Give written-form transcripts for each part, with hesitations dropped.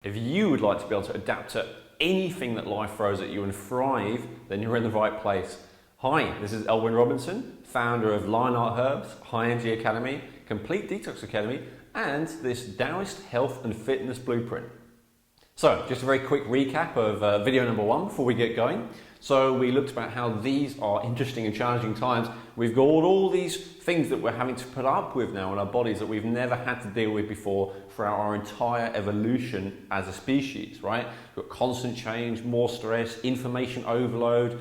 If you would like to be able to adapt to anything that life throws at you and thrive, then you're in the right place. Hi, this is Elwin Robinson, founder of Lionheart Herbs, High Energy Academy, Complete Detox Academy, and this Taoist Health and Fitness Blueprint. So, just a very quick recap of video number 1 before we get going. So we looked about how these are interesting and challenging times. We've got all these things that we're having to put up with now in our bodies that we've never had to deal with before throughout our entire evolution as a species, right? We've got constant change, more stress, information overload,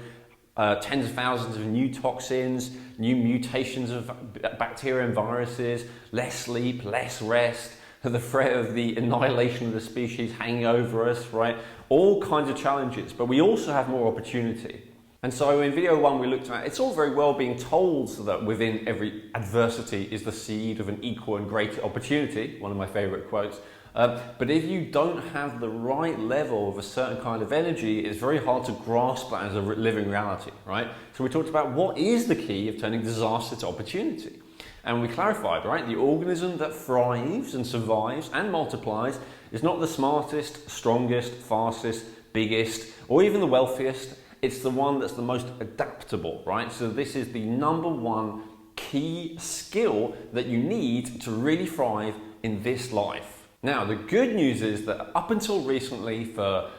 tens of thousands of new toxins, new mutations of bacteria and viruses, less sleep, less rest, the threat of the annihilation of the species hanging over us, right? All kinds of challenges, but we also have more opportunity. And so in video 1 we looked at, it's all very well being told that within every adversity is the seed of an equal and greater opportunity, one of my favorite quotes. But if you don't have the right level of a certain kind of energy, it's very hard to grasp that as a living reality, right? So we talked about what is the key of turning disaster to opportunity. And we clarified, right, the organism that thrives and survives and multiplies is not the smartest, strongest, fastest, biggest, or even the wealthiest. It's the one that's the most adaptable, right? So this is the number 1 key skill that you need to really thrive in this life. Now, the good news is that up until recently, for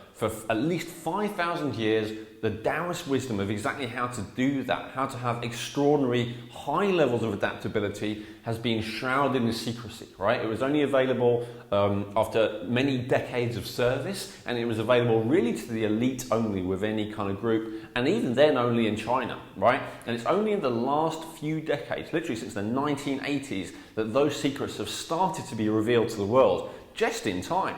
at least 5,000 years, the Taoist wisdom of exactly how to do that, how to have extraordinary high levels of adaptability, has been shrouded in secrecy, right? It was only available after many decades of service, and it was available really to the elite only with any kind of group, and even then only in China, right? And it's only in the last few decades, literally since the 1980s, that those secrets have started to be revealed to the world, just in time.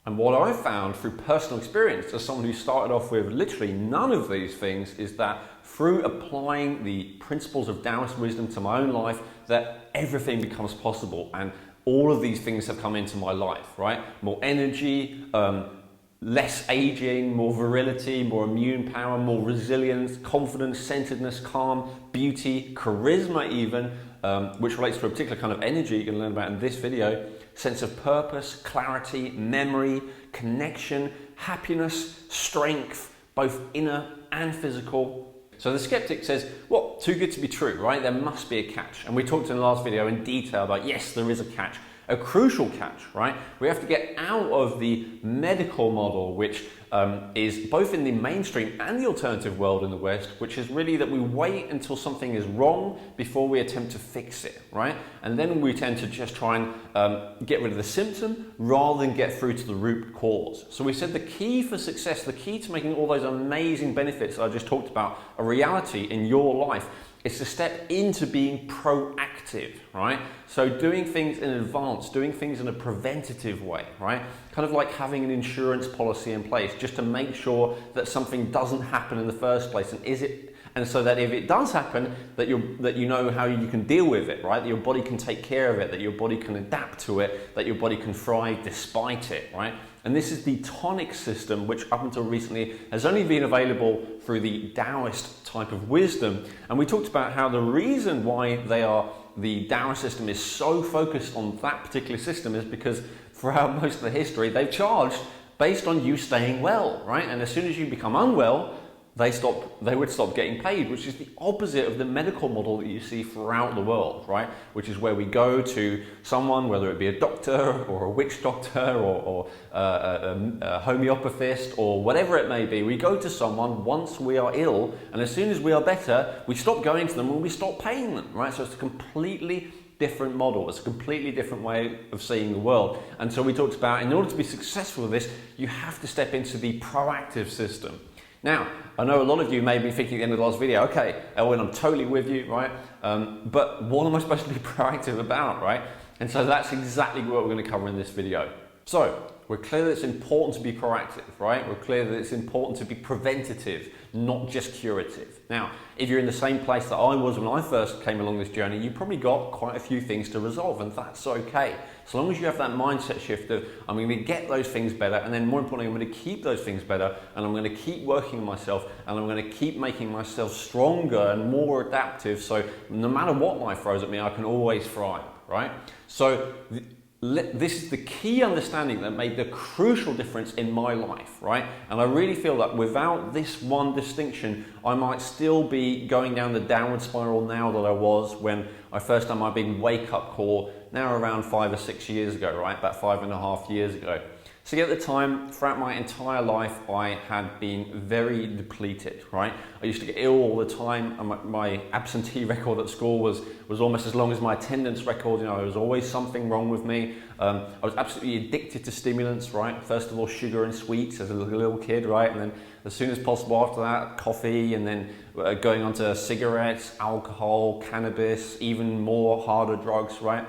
And what I've found through personal experience as someone who started off with literally none of these things is that through applying the principles of Taoist wisdom to my own life, that everything becomes possible, and all of these things have come into my life, right? More energy, less aging, more virility, more immune power, more resilience, confidence, centeredness, calm, beauty, charisma even, which relates to a particular kind of energy you can learn about in this video, sense of purpose, clarity, memory, connection, happiness, strength, both inner and physical. So the skeptic says, well, too good to be true, right? There must be a catch. And we talked in the last video in detail about, yes, there is a catch. A crucial catch, right? We have to get out of the medical model, which is both in the mainstream and the alternative world in the West, which is really that we wait until something is wrong before we attempt to fix it, right? And then we tend to just try and get rid of the symptom rather than get through to the root cause. So we said the key for success, the key to making all those amazing benefits I just talked about a reality in your life, is to step into being proactive, right? So doing things in advance, doing things in a preventative way, right? Kind of like having an insurance policy in place just to make sure that something doesn't happen in the first place, and so that if it does happen, that you know how you can deal with it, right? That your body can take care of it, that your body can adapt to it, that your body can thrive despite it, right? And this is the tonic system, which up until recently has only been available through the Taoist type of wisdom. And we talked about how the reason why the Taoist system is so focused on that particular system is because throughout most of the history, they've charged based on you staying well, right? And as soon as you become unwell, they would stop getting paid, which is the opposite of the medical model that you see throughout the world, right? Which is where we go to someone, whether it be a doctor or a witch doctor or a homeopathist or whatever it may be. We go to someone once we are ill, and as soon as we are better, we stop going to them and we stop paying them, right? So it's a completely different model. It's a completely different way of seeing the world. And so we talked about, in order to be successful with this, you have to step into the proactive system. Now, I know a lot of you may be thinking at the end of the last video, okay, Elwin, I'm totally with you, right? But what am I supposed to be proactive about, right? And so that's exactly what we're going to cover in this video. So, we're clear that it's important to be proactive, right? We're clear that it's important to be preventative, not just curative. Now, if you're in the same place that I was when I first came along this journey, you probably got quite a few things to resolve, and that's okay. So long as you have that mindset shift of, I'm going to get those things better, and then more importantly, I'm going to keep those things better, and I'm going to keep working on myself, and I'm going to keep making myself stronger and more adaptive, so no matter what life throws at me, I can always thrive, right? So this is the key understanding that made the crucial difference in my life, right? And I really feel that without this one distinction, I might still be going down the downward spiral now that I was when I first done my big wake-up call, now around 5 or 6 years ago, right? About 5.5 years ago. So at the time, throughout my entire life, I had been very depleted, right? I used to get ill all the time, and my absentee record at school was almost as long as my attendance record. You know, there was always something wrong with me. I was absolutely addicted to stimulants, right? First of all, sugar and sweets as a little kid, right? And then as soon as possible after that, coffee, and then going on to cigarettes, alcohol, cannabis, even more harder drugs, right?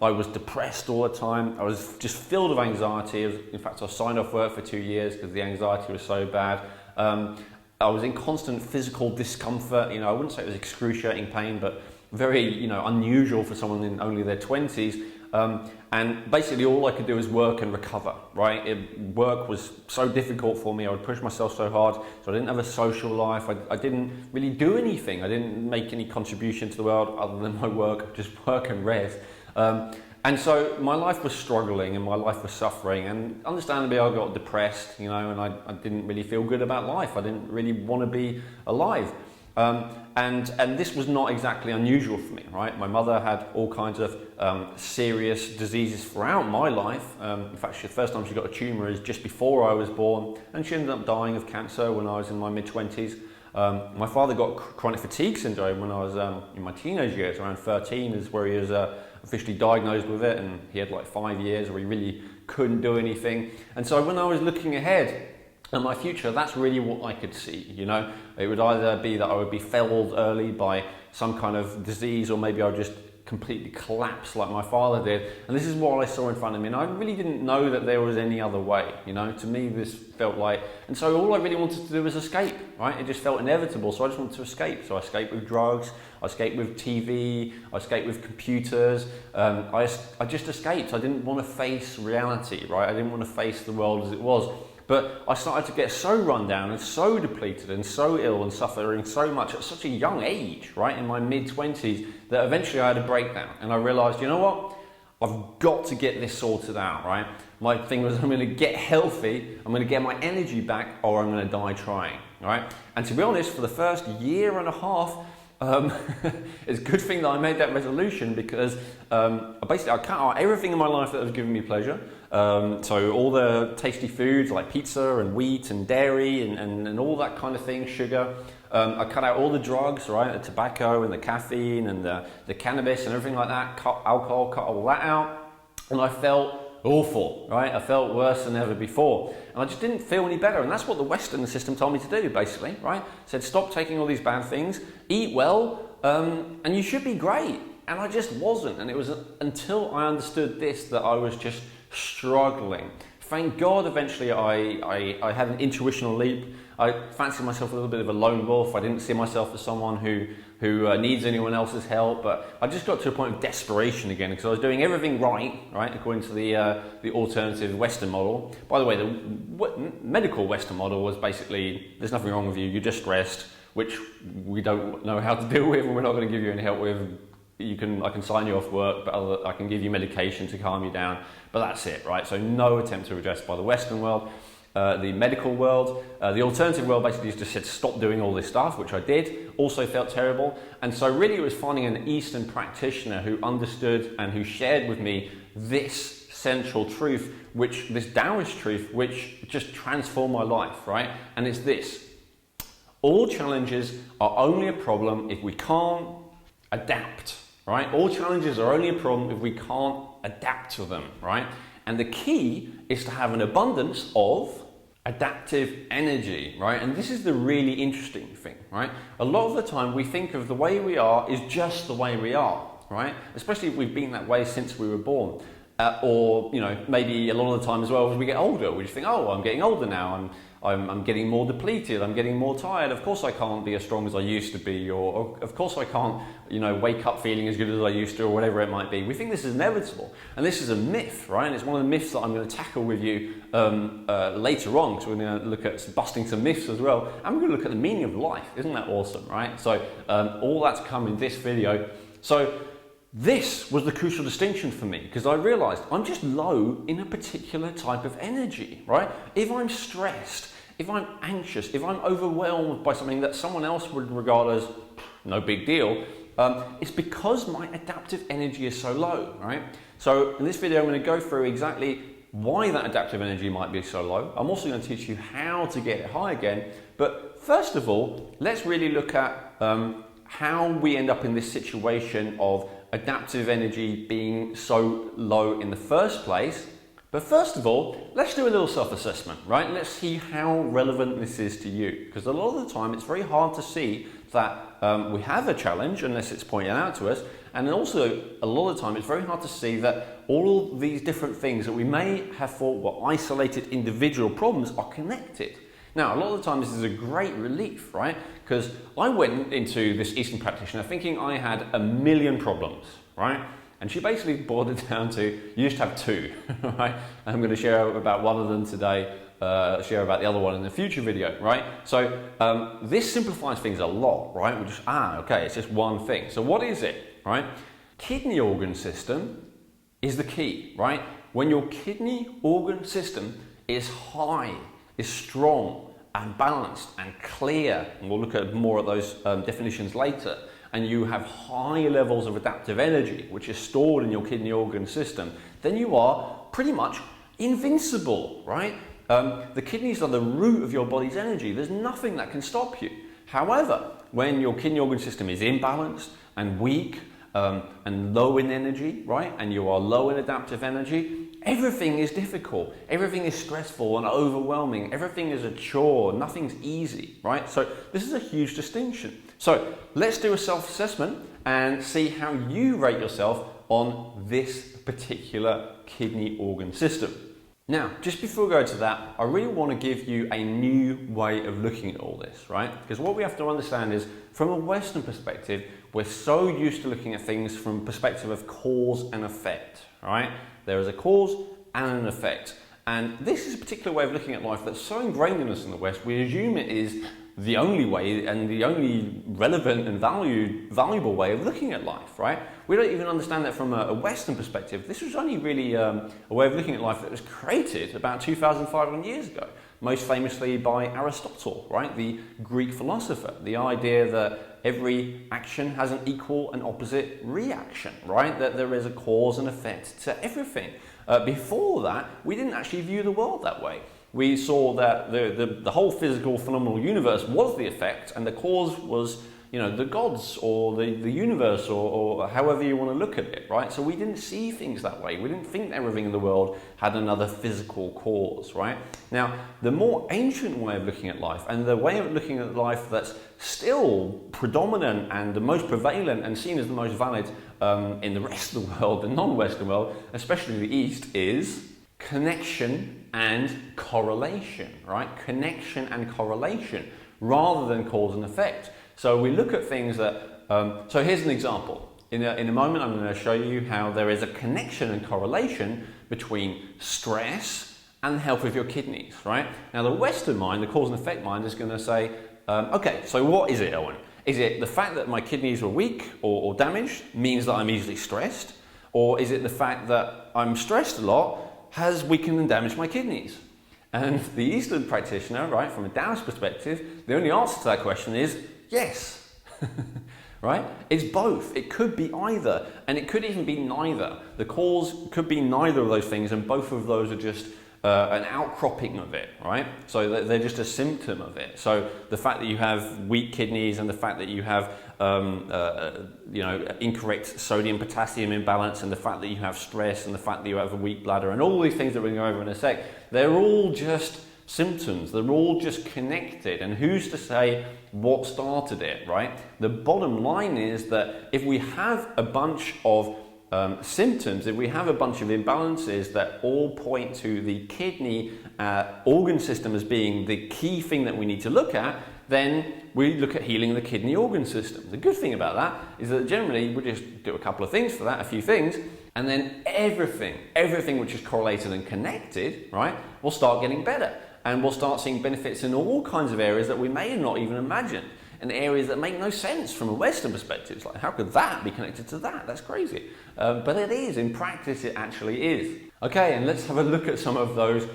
I was depressed all the time. I was just filled with anxiety. In fact, I signed off work for 2 years because the anxiety was so bad. I was in constant physical discomfort. You know, I wouldn't say it was excruciating pain, but very, you know, unusual for someone in only their 20s. And basically all I could do was work and recover, right? Work was so difficult for me. I would push myself so hard. So I didn't have a social life. I didn't really do anything. I didn't make any contribution to the world other than my work, just work and rest. And so my life was struggling and my life was suffering, and understandably I got depressed, you know, and I didn't really feel good about life. I didn't really want to be alive. And this was not exactly unusual for me, right? My mother had all kinds of serious diseases throughout my life. In fact, the first time she got a tumour is just before I was born, and she ended up dying of cancer when I was in my mid-20s. My father got chronic fatigue syndrome when I was in my teenage years, around 13 is where he was officially diagnosed with it, and he had like 5 years where he really couldn't do anything. And so when I was looking ahead at my future, that's really what I could see, you know. It would either be that I would be felled early by some kind of disease, or maybe I would just completely collapse like my father did. And this is what I saw in front of me, and I really didn't know that there was any other way, you know. To me this felt like, and so all I really wanted to do was escape, right? It just felt inevitable, so I just wanted to escape. So I escaped with drugs, I escaped with TV, I escaped with computers. I just escaped. I didn't want to face reality, right? I didn't want to face the world as it was. But I started to get so run down and so depleted and so ill and suffering so much at such a young age, right, in my mid-20s, that eventually I had a breakdown. And I realised, you know what? I've got to get this sorted out, right? My thing was, I'm going to get healthy, I'm going to get my energy back, or I'm going to die trying, right? And to be honest, for the first year and a half, it's a good thing that I made that resolution, because basically I cut out everything in my life that was giving me pleasure. So all the tasty foods like pizza and wheat and dairy and all that kind of thing, sugar. I cut out all the drugs, right, the tobacco and the caffeine and the cannabis and everything like that, cut alcohol, cut all that out. And I felt awful, right? I felt worse than ever before. And I just didn't feel any better. And that's what the Western system told me to do, basically, right? It said, stop taking all these bad things, eat well, and you should be great. And I just wasn't. And it was until I understood this that I was just struggling. Thank God eventually I had an intuitional leap. I fancied myself a little bit of a lone wolf. I didn't see myself as someone who needs anyone else's help, but I just got to a point of desperation again, because I was doing everything right, according to the alternative Western model. By the way, the medical Western model was basically, there's nothing wrong with you, you're just stressed, which we don't know how to deal with, and we're not going to give you any help with. I can sign you off work, but I can give you medication to calm you down, but that's it, right? So no attempt to address by the Western world. The medical world, the alternative world basically just said stop doing all this stuff, which I did, also felt terrible. And so really it was finding an Eastern practitioner who understood and who shared with me this central truth, this Taoist truth, which just transformed my life, right? And it's this: all challenges are only a problem if we can't adapt, right? All challenges are only a problem if we can't adapt to them, right? And the key is to have an abundance of adaptive energy, right? And this is the really interesting thing, right? A lot of the time we think of the way we are is just the way we are, right? Especially if we've been that way since we were born. Or, you know, maybe a lot of the time as well as we get older, we just think, oh, I'm getting older now, I'm getting more depleted, I'm getting more tired, of course I can't be as strong as I used to be, or of course I can't, you know, wake up feeling as good as I used to, or whatever it might be. We think this is inevitable, and this is a myth, right? And it's one of the myths that I'm going to tackle with you later on, because we're going to look at busting some myths as well, and we're going to look at the meaning of life. Isn't that awesome, right? So all that's come in this video. So this was the crucial distinction for me, because I realized I'm just low in a particular type of energy, right? If I'm stressed, if I'm anxious, if I'm overwhelmed by something that someone else would regard as no big deal, it's because my adaptive energy is so low, right? So in this video, I'm going to go through exactly why that adaptive energy might be so low. I'm also going to teach you how to get it high again. But first of all, let's really look at how we end up in this situation of adaptive energy being so low in the first place. But first of all, let's do a little self-assessment, right? Let's see how relevant this is to you. Because a lot of the time, it's very hard to see that we have a challenge unless it's pointed out to us. And then also, a lot of the time, it's very hard to see that all these different things that we may have thought were isolated individual problems are connected. Now, a lot of the time, this is a great relief, right? Because I went into this Eastern practitioner thinking I had a million problems, right? And she basically boiled it down to, you just have two, right? And I'm going to share about one of them today, share about the other one in the future video, right? So this simplifies things a lot, right? We just, okay, it's just one thing. So what is it, right? Kidney organ system is the key, right? When your kidney organ system is high, is strong and balanced and clear, and we'll look at more of those definitions later, and you have high levels of adaptive energy, which is stored in your kidney organ system, then you are pretty much invincible, right? The kidneys are the root of your body's energy. There's nothing that can stop you. However, when your kidney organ system is imbalanced and weak and low in energy, right, and you are low in adaptive energy, everything is difficult, everything is stressful and overwhelming, everything is a chore, nothing's easy, right? So this is a huge distinction. So let's do a self-assessment and see how you rate yourself on this particular kidney organ system. Now, just before we go to that, I really want to give you a new way of looking at all this, right? Because what we have to understand is, from a Western perspective, we're so used to looking at things from a perspective of cause and effect, right? There is a cause and an effect. And this is a particular way of looking at life that's so ingrained in us in the West, we assume it is the only way and the only relevant and valuable way of looking at life, right? We don't even understand that from a Western perspective. This was only really a way of looking at life that was created about 2,500 years ago, most famously by Aristotle, right? The Greek philosopher. The idea that every action has an equal and opposite reaction, right? That there is a cause and effect to everything. Before that, we didn't actually view the world that way. We saw that the whole physical phenomenal universe was the effect, and the cause was, you know, the gods or the universe or however you want to look at it, right? So we didn't see things that way. We didn't think that everything in the world had another physical cause, right? Now, the more ancient way of looking at life, and the way of looking at life that's still predominant and the most prevalent and seen as the most valid in the rest of the world, the non-Western world, especially the East, is connection and correlation, right? Connection and correlation rather than cause and effect. So we look at things that, so here's an example. In a moment, I'm going to show you how there is a connection and correlation between stress and the health of your kidneys, right? Now the Western mind, the cause and effect mind, is going to say, okay, so what is it, Elwin? Is it the fact that my kidneys were weak or damaged means that I'm easily stressed? Or is it the fact that I'm stressed a lot has weakened and damaged my kidneys? And the Eastern practitioner, right, from a Taoist perspective, the only answer to that question is yes, right? It's both. It could be either, and it could even be neither. The cause could be neither of those things, and both of those are just an outcropping of it, right? So they're just a symptom of it. So the fact that you have weak kidneys and the fact that you have incorrect sodium-potassium imbalance, and the fact that you have stress, and the fact that you have a weak bladder, and all these things that we're going to go over in a sec, they're all just symptoms. They're all just connected. And who's to say what started it, right? The bottom line is that if we have a bunch of symptoms, if we have a bunch of imbalances that all point to the kidney organ system as being the key thing that we need to look at, then we look at healing the kidney organ system. The good thing about that is that generally we just do a couple of things for that, a few things, and then everything which is correlated and connected, right, will start getting better. And we'll start seeing benefits in all kinds of areas that we may not even imagine. in areas that make no sense from a Western perspective. It's like, how could that be connected to that? That's crazy. But it is. In practice, it actually is. Okay, and let's have a look at some of those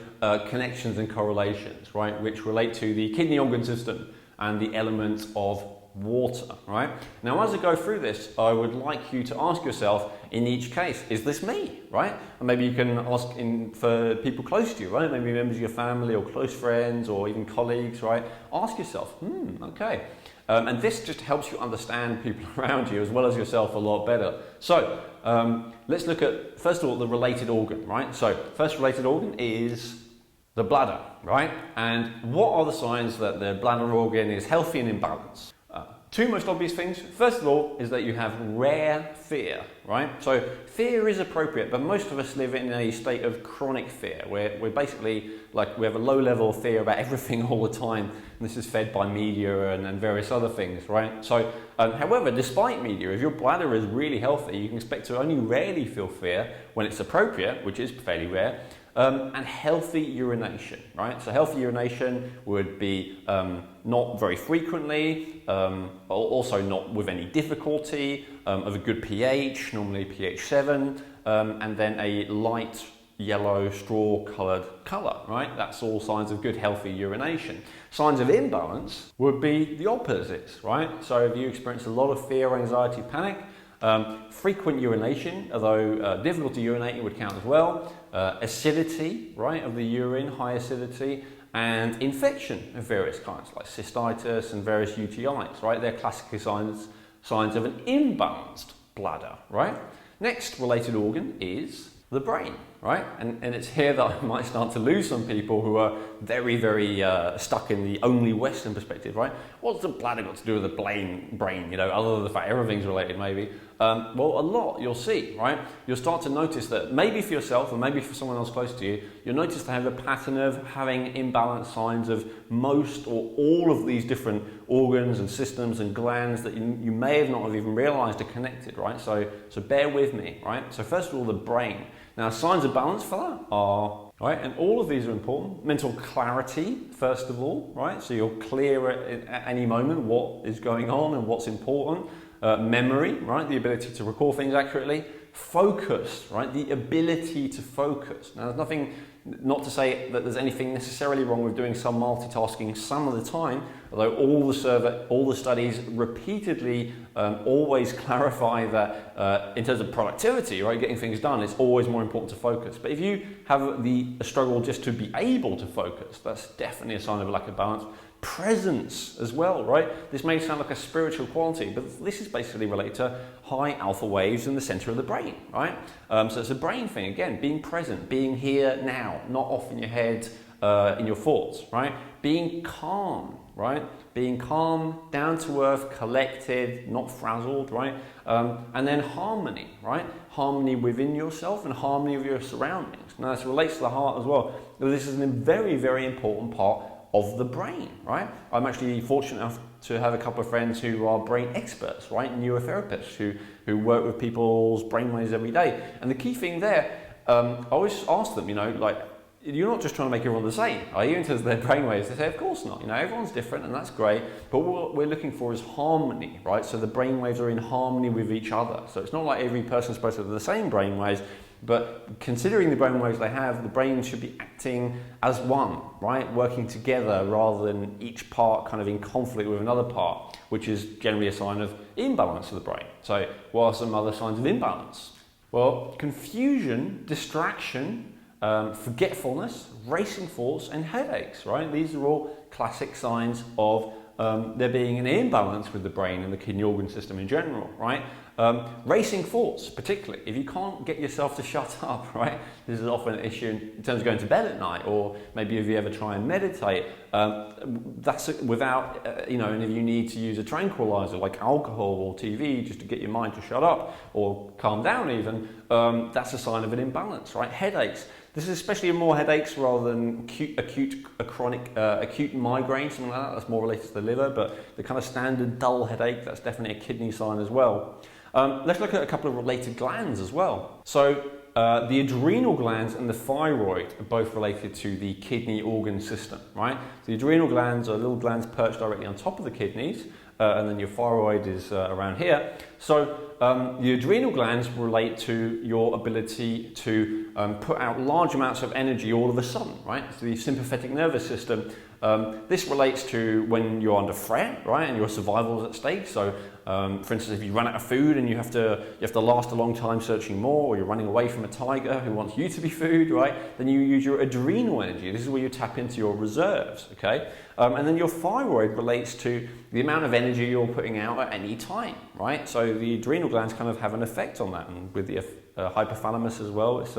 connections and correlations, right, which relate to the kidney organ system and the element of water, right? Now, as I go through this, I would like you to ask yourself in each case, is this me, right? And maybe you can ask for people close to you, right? Maybe members of your family or close friends or even colleagues, right? Ask yourself, okay. And this just helps you understand people around you as well as yourself a lot better. So let's look at, first of all, the related organ, right? So first related organ is the bladder, right? And what are the signs that the bladder organ is healthy and in balance? Two most obvious things. First of all is that you have rare fear, right? So fear is appropriate, but most of us live in a state of chronic fear where we're basically like we have a low level of fear about everything all the time. And this is fed by media and various other things, right? So, however, despite media, if your bladder is really healthy, you can expect to only rarely feel fear when it's appropriate, which is fairly rare. And healthy urination, right? So healthy urination would be not very frequently, also not with any difficulty, of a good pH, normally pH 7, and then a light yellow straw coloured colour, right? That's all signs of good healthy urination. Signs of imbalance would be the opposites, right? So if you experience a lot of fear, anxiety, panic, frequent urination, although difficulty urinating would count as well, acidity, right, of the urine, high acidity, and infection of various kinds, like cystitis and various UTIs, right? They're classic signs of an imbalanced bladder, right? Next related organ is the brain, right? And it's here that I might start to lose some people who are very, very stuck in the only Western perspective, right? What's the bladder got to do with the brain, you know, other than the fact everything's related maybe? Well, a lot, you'll see, right? You'll start to notice that maybe for yourself or maybe for someone else close to you, you'll notice they have a pattern of having imbalanced signs of most or all of these different organs and systems and glands that you may have not have even realized are connected, right? So bear with me, right? So first of all, the brain. Now, signs of balance for that are, right, and all of these are important. Mental clarity, first of all, right? So you're clear at any moment what is going on and what's important. Memory, right? The ability to recall things accurately. Focus, right? The ability to focus. Now, there's nothing, not to say that there's anything necessarily wrong with doing some multitasking some of the time, although all the studies repeatedly always clarify that in terms of productivity, right, getting things done, it's always more important to focus. But if you have a struggle just to be able to focus, that's definitely a sign of a lack of balance. Presence as well, right? This may sound like a spiritual quality, but this is basically related to high alpha waves in the center of the brain, right? So it's a brain thing, again, being present, being here now, not off in your head, in your thoughts, right? Being calm, right? Being calm, down to earth, collected, not frazzled, right? And then harmony, right? Harmony within yourself and harmony with your surroundings. Now, this relates to the heart as well. This is a very, very important part of the brain, right? I'm actually fortunate enough to have a couple of friends who are brain experts, right? Neurotherapists who work with people's brainwaves every day. And the key thing there, I always ask them, you know, like, you're not just trying to make everyone the same, are you, in terms of their brainwaves? They say, of course not. You know, everyone's different and that's great. But what we're looking for is harmony, right? So the brainwaves are in harmony with each other. So it's not like every person's supposed to have the same brainwaves, but considering the brainwaves they have, the brain should be acting as one, right? Working together rather than each part kind of in conflict with another part, which is generally a sign of imbalance of the brain. So what are some other signs of imbalance? Well, confusion, distraction, forgetfulness, racing thoughts, and headaches, right? These are all classic signs of there being an imbalance with the brain and the kidney organ system in general, right? Racing thoughts, particularly, if you can't get yourself to shut up, right? This is often an issue in terms of going to bed at night, or maybe if you ever try and meditate, that's without, you know, and if you need to use a tranquilizer like alcohol or TV just to get your mind to shut up or calm down even, that's a sign of an imbalance, right? Headaches. This is especially more headaches rather than acute migraine, something like that. That's more related to the liver, but the kind of standard dull headache, that's definitely a kidney sign as well. Let's look at a couple of related glands as well. So the adrenal glands and the thyroid are both related to the kidney organ system, right? The adrenal glands are little glands perched directly on top of the kidneys, and then your thyroid is around here. So the adrenal glands relate to your ability to put out large amounts of energy all of a sudden, right? So the sympathetic nervous system. This relates to when you're under threat, right, and your survival is at stake. So, for instance, if you run out of food and you have to last a long time searching more, or you're running away from a tiger who wants you to be food, right, then you use your adrenal energy. This is where you tap into your reserves, okay? And then your thyroid relates to the amount of energy you're putting out at any time, right? So the adrenal glands kind of have an effect on that, and with the hypothalamus as well, it's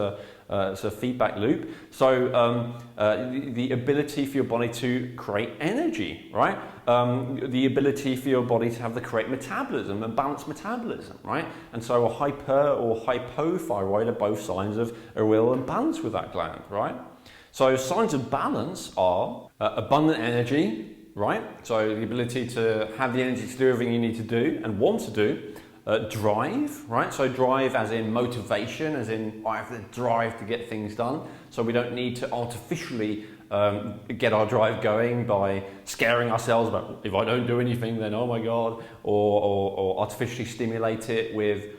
a feedback loop. So the ability for your body to create energy, right? The ability for your body to have the correct metabolism and balanced metabolism, right? And so a hyper or hypothyroid are both signs of a real imbalance with that gland, right? So signs of balance are abundant energy, right? So the ability to have the energy to do everything you need to do and want to do. Drive, right? So drive as in motivation, as in I have the drive to get things done. So we don't need to artificially get our drive going by scaring ourselves about if I don't do anything then oh my god, or artificially stimulate it with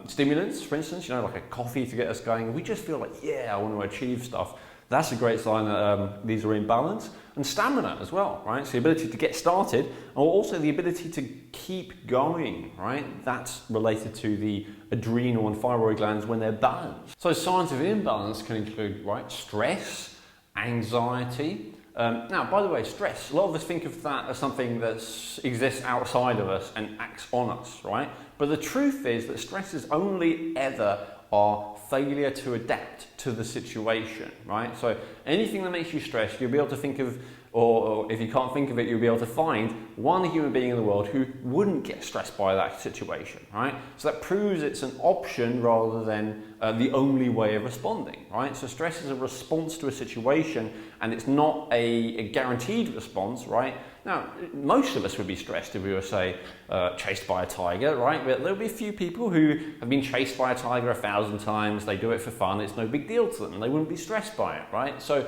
stimulants, for instance, you know, like a coffee to get us going. We just feel like, yeah, I want to achieve stuff. That's a great sign that these are in balance. And stamina as well, right? So the ability to get started, or also the ability to keep going, right? That's related to the adrenal and thyroid glands when they're balanced. So signs of imbalance can include, right, stress, anxiety. Now, by the way, stress, a lot of us think of that as something that exists outside of us and acts on us, right? But the truth is that stress is only ever our failure to adapt to the situation, right? So anything that makes you stressed, you'll be able to think of, or if you can't think of it, you'll be able to find one human being in the world who wouldn't get stressed by that situation, right? So that proves it's an option rather than the only way of responding, right? So stress is a response to a situation, and it's not a guaranteed response, right? Now, most of us would be stressed if we were, say, chased by a tiger, right? But there'll be a few people who have been chased by a tiger 1,000 times, they do it for fun, it's no big deal to them, and they wouldn't be stressed by it, right? So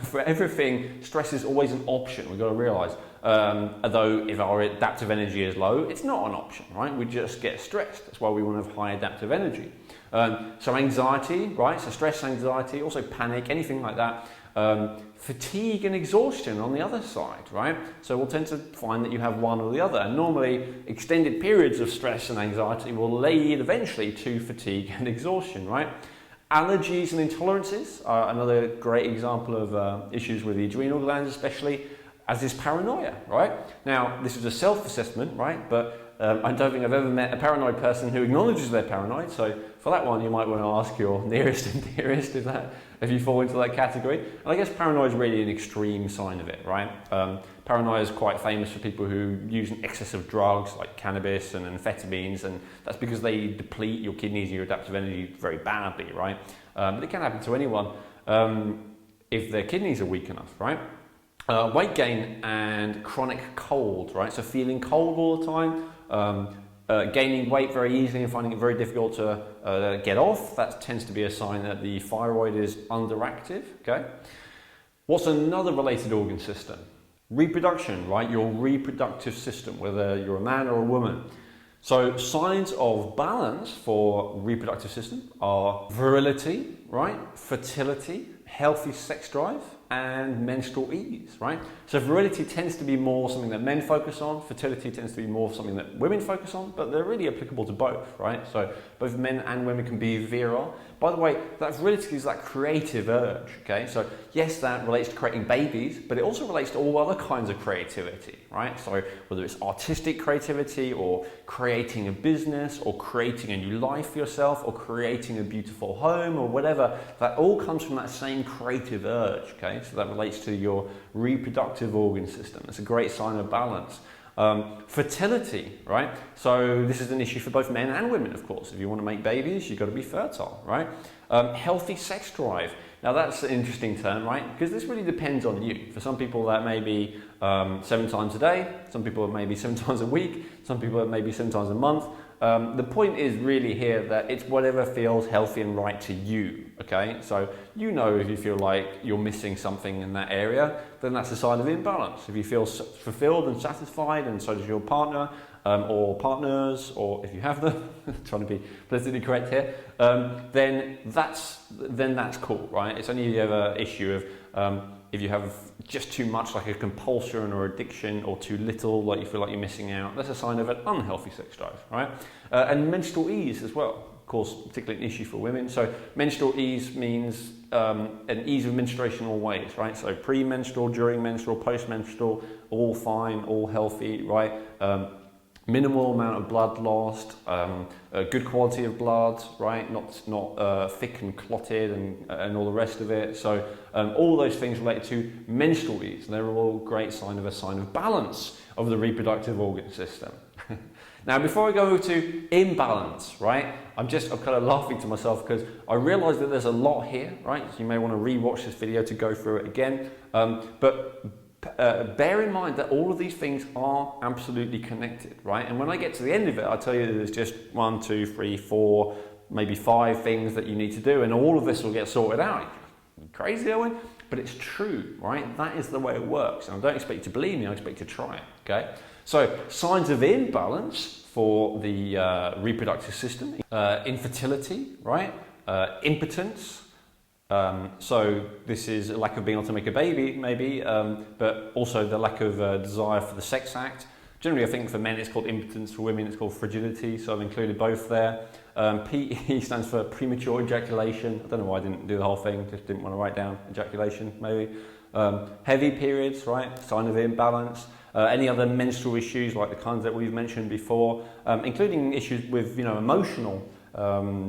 for everything, stress is always an option, we've got to realise. Although if our adaptive energy is low, it's not an option, right? We just get stressed. That's why we want to have high adaptive energy. So anxiety, right? So stress, anxiety, also panic, anything like that. Fatigue and exhaustion on the other side, right? So we'll tend to find that you have one or the other. And normally, extended periods of stress and anxiety will lead eventually to fatigue and exhaustion, right? Allergies and intolerances are another great example of issues with the adrenal glands, especially, as is paranoia, right? Now, this is a self-assessment, right? But I don't think I've ever met a paranoid person who acknowledges they're paranoid. So for that one, you might want to ask your nearest and dearest if you fall into that category. And I guess paranoia is really an extreme sign of it, right? Paranoia is quite famous for people who use an excess of drugs like cannabis and amphetamines, and that's because they deplete your kidneys and your adaptive energy very badly, right? But it can happen to anyone if their kidneys are weak enough, right? Weight gain and chronic cold, right? So feeling cold all the time, gaining weight very easily and finding it very difficult to get off. That tends to be a sign that the thyroid is underactive, okay? What's another related organ system? Reproduction, right? Your reproductive system, whether you're a man or a woman. So signs of balance for reproductive system are virility, right? Fertility, healthy sex drive, and menstrual ease, right? So virility tends to be more something that men focus on, fertility tends to be more something that women focus on, but they're really applicable to both, right? So both men and women can be virile. By the way, that virility is that creative urge, okay? So yes, that relates to creating babies, but it also relates to all other kinds of creativity, right? So whether it's artistic creativity or creating a business or creating a new life for yourself or creating a beautiful home or whatever, that all comes from that same creative urge, okay? So that relates to your reproductive organ system. It's a great sign of balance. Fertility, right? So this is an issue for both men and women, of course. If you want to make babies, you've got to be fertile, right? Healthy sex drive. Now that's an interesting term, right? Because this really depends on you. For some people that may be 7 times a day, some people it may be 7 times a week, some people it may be 7 times a month. The point is really here that it's whatever feels healthy and right to you, okay? So you know if you feel like you're missing something in that area, then that's a sign of imbalance. If you feel fulfilled and satisfied, and so does your partner, or partners, or if you have them, trying to be politically correct here, then that's cool, right? It's only the other issue of if you have just too much, like a compulsion or addiction, or too little, like you feel like you're missing out, that's a sign of an unhealthy sex drive, right? And menstrual ease as well, of course, particularly an issue for women. So menstrual ease means an ease of menstruation always, right? So pre-menstrual, during menstrual, post-menstrual, all fine, all healthy, right? Minimal amount of blood lost, a good quality of blood, right? Not thick and clotted and all the rest of it. So all those things related to menstrual ease, and they're all great sign of balance of the reproductive organ system. Now, before I go to imbalance, right? I'm kind of laughing to myself because I realise that there's a lot here, right? So you may want to re-watch this video to go through it again, but bear in mind that all of these things are absolutely connected, right? And when I get to the end of it, I'll tell you that there's just 1, 2, 3, 4, maybe 5 things that you need to do, and all of this will get sorted out. Crazy, Elwin? But it's true, right? That is the way it works. And I don't expect you to believe me, I expect you to try it, okay? So, signs of imbalance for the reproductive system, infertility, right? Impotence. So this is a lack of being able to make a baby, maybe, but also the lack of desire for the sex act. Generally, I think for men it's called impotence, for women it's called frigidity, so I've included both there. PE stands for premature ejaculation. I don't know why I didn't do the whole thing, just didn't want to write down ejaculation, maybe. Heavy periods, right, sign of imbalance. Any other menstrual issues like the kinds that we've mentioned before, including issues with, emotional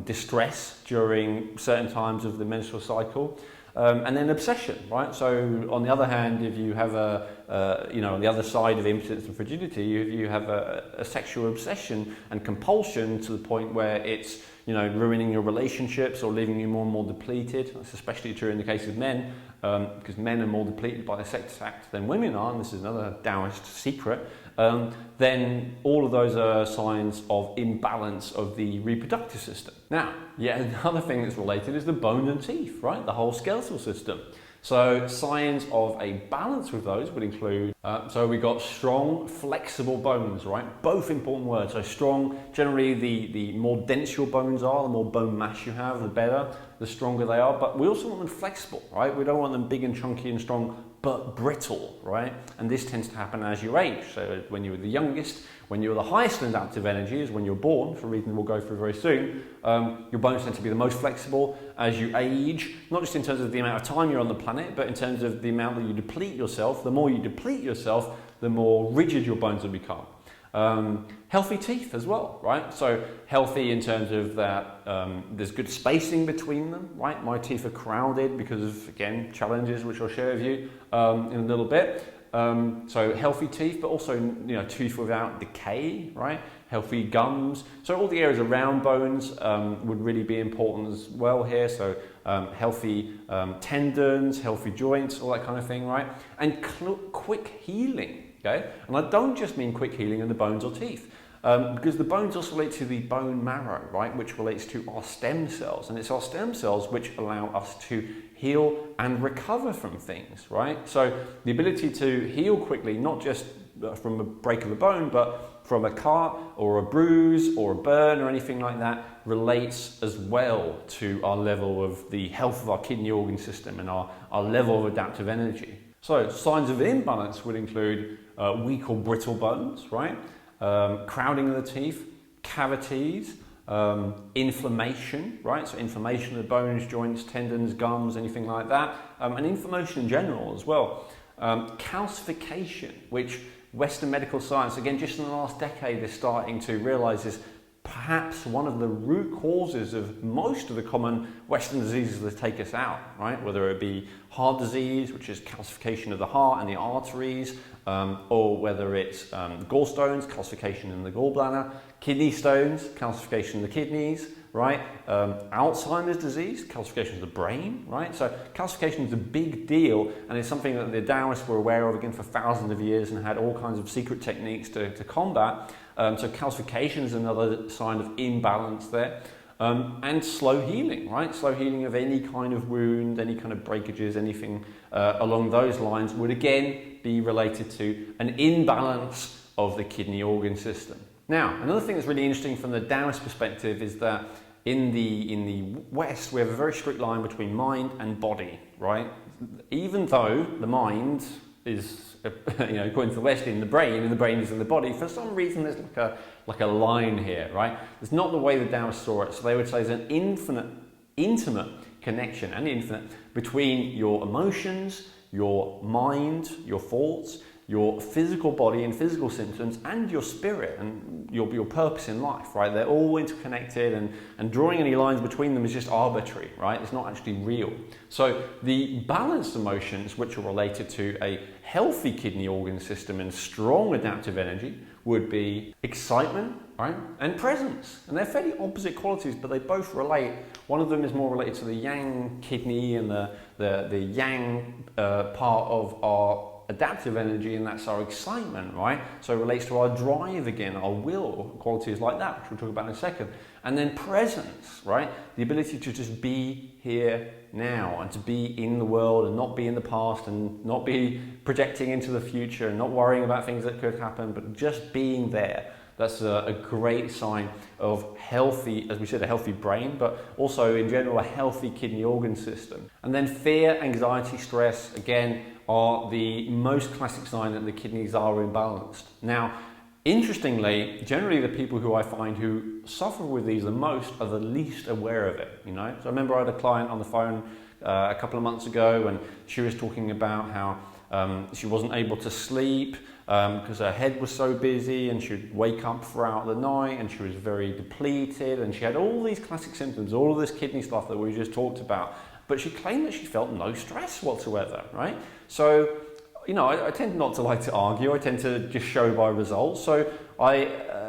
distress during certain times of the menstrual cycle, and then obsession, right? So on the other hand, if you have on the other side of impotence and frigidity, you have a sexual obsession and compulsion to the point where it's, ruining your relationships or leaving you more and more depleted. That's especially true in the case of men, because men are more depleted by the sex act than women are, and this is another Taoist secret. Then all of those are signs of imbalance of the reproductive system. Now, yet another thing that's related is the bone and teeth, right? The whole skeletal system. So signs of a balance with those would include, so we got strong, flexible bones, right? Both important words. So strong, generally the more dense your bones are, the more bone mass you have, the better, the stronger they are. But we also want them flexible, right? We don't want them big and chunky and strong, but brittle, right? And this tends to happen as you age. So when you were the youngest, when you're the highest in adaptive energy is when you're born, for a reason we'll go through very soon, your bones tend to be the most flexible. As you age, not just in terms of the amount of time you're on the planet, but in terms of the amount that you deplete yourself. The more you deplete yourself, the more rigid your bones will become. Healthy teeth as well, right? So healthy in terms of that there's good spacing between them, right? My teeth are crowded because of, again, challenges which I'll share with you in a little bit. So healthy teeth, but also teeth without decay, right? Healthy gums. So all the areas around bones would really be important as well here. So healthy tendons, healthy joints, all that kind of thing, right? And quick healing. Okay, and I don't just mean quick healing in the bones or teeth, because the bones also relate to the bone marrow, right, which relates to our stem cells, and it's our stem cells which allow us to heal and recover from things, right? So the ability to heal quickly, not just from a break of a bone, but from a cut or a bruise or a burn or anything like that, relates as well to our level of the health of our kidney organ system and our level of adaptive energy. So signs of imbalance would include weak or brittle bones, right? Crowding of the teeth, cavities, inflammation, right? So inflammation of the bones, joints, tendons, gums, anything like that, and inflammation in general as well. Calcification, which Western medical science, again, just in the last decade, is starting to realise is perhaps one of the root causes of most of the common Western diseases that take us out, right? Whether it be heart disease, which is calcification of the heart and the arteries, or whether it's gallstones, calcification in the gallbladder, kidney stones, calcification in the kidneys, right? Alzheimer's disease, calcification of the brain, right? So calcification is a big deal, and it's something that the Taoists were aware of again for thousands of years and had all kinds of secret techniques to combat. So calcification is another sign of imbalance there. And slow healing, right? Slow healing of any kind of wound, any kind of breakages, anything along those lines would again be related to an imbalance of the kidney organ system. Now, another thing that's really interesting from the Taoist perspective is that in the West, we have a very strict line between mind and body, right? Even though the mind is, according to the West, in the brain, and the brain is in the body, for some reason there's like a line here, right? It's not the way the Taoists saw it. So they would say there's an intimate connection and infinite between your emotions, your mind, your thoughts, your physical body and physical symptoms, and your spirit and your purpose in life, right? They're all interconnected, and drawing any lines between them is just arbitrary, right? It's not actually real. So the balanced emotions, which are related to a healthy kidney organ system and strong adaptive energy, would be excitement, right? And presence. And they're fairly opposite qualities, but they both relate. One of them is more related to the yang kidney and the yang part of our adaptive energy, and that's our excitement, right? So it relates to our drive again, our will, qualities like that, which we'll talk about in a second. And then presence, right? The ability to just be here now and to be in the world and not be in the past and not be projecting into the future and not worrying about things that could happen, but just being there. That's a great sign of healthy, as we said, a healthy brain, but also in general a healthy kidney organ system. And then fear, anxiety, stress, again, are the most classic sign that the kidneys are imbalanced. Now, interestingly, generally the people who I find who suffer with these the most are the least aware of it, So I remember I had a client on the phone a couple of months ago, and she was talking about how she wasn't able to sleep because her head was so busy, and she'd wake up throughout the night and she was very depleted, and she had all these classic symptoms, all of this kidney stuff that we just talked about, but she claimed that she felt no stress whatsoever, right? So, I tend not to like to argue, I tend to just show by results, so I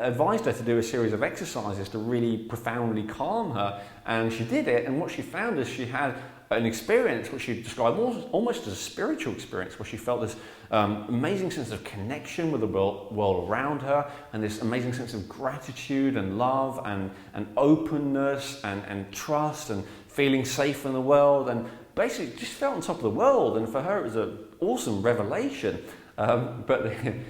advised her to do a series of exercises to really profoundly calm her, and she did it, and what she found is she had an experience which she described almost as a spiritual experience, where she felt this amazing sense of connection with the world around her, and this amazing sense of gratitude and love and openness and trust and feeling safe in the world, and basically just felt on top of the world. And for her it was an awesome revelation. But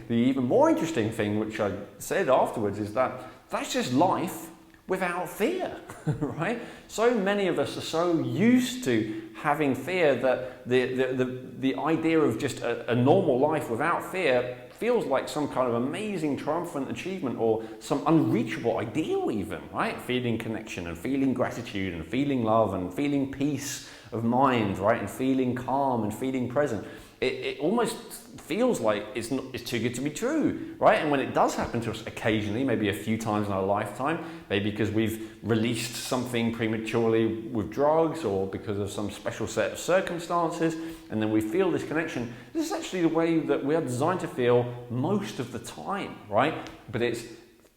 the even more interesting thing, which I said afterwards, is that that's just life without fear, right? So many of us are so used to having fear that the idea of just a normal life without fear feels like some kind of amazing triumphant achievement or some unreachable ideal even, right? Feeling connection and feeling gratitude and feeling love and feeling peace of mind, right? And feeling calm and feeling present. It almost feels like it's too good to be true, right? And when it does happen to us occasionally, maybe a few times in our lifetime, maybe because we've released something prematurely with drugs or because of some special set of circumstances, and then we feel this connection, this is actually the way that we are designed to feel most of the time, right? But it's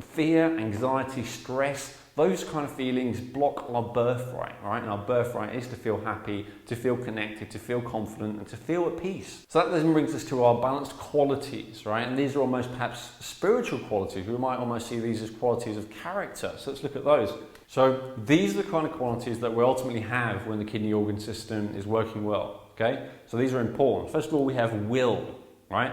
fear, anxiety, stress, those kind of feelings block our birthright, right? And our birthright is to feel happy, to feel connected, to feel confident, and to feel at peace. So that then brings us to our balanced qualities, right? And these are almost perhaps spiritual qualities. We might almost see these as qualities of character. So let's look at those. So these are the kind of qualities that we ultimately have when the kidney organ system is working well, okay? So these are important. First of all, we have will, right?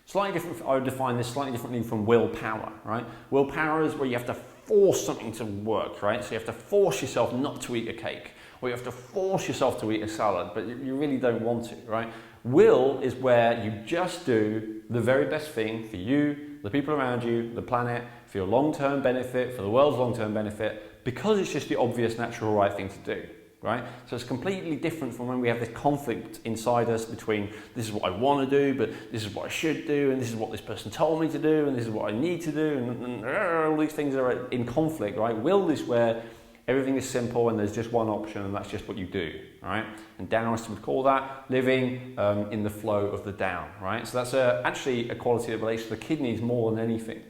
Slightly different, I would define this slightly differently from willpower, right? Willpower is where you have to force something to work, right? So you have to force yourself not to eat a cake, or you have to force yourself to eat a salad, but you really don't want to, right? Will is where you just do the very best thing for you, the people around you, the planet, for your long-term benefit, for the world's long-term benefit, because it's just the obvious, natural, right thing to do. Right? So it's completely different from when we have this conflict inside us between this is what I want to do, but this is what I should do, and this is what this person told me to do, and this is what I need to do, and all these things are in conflict, right? Will is where everything is simple and there's just one option, and that's just what you do, right? And Taoists would call that living in the flow of the Tao, right? So that's actually a quality that relates to the kidneys more than anything.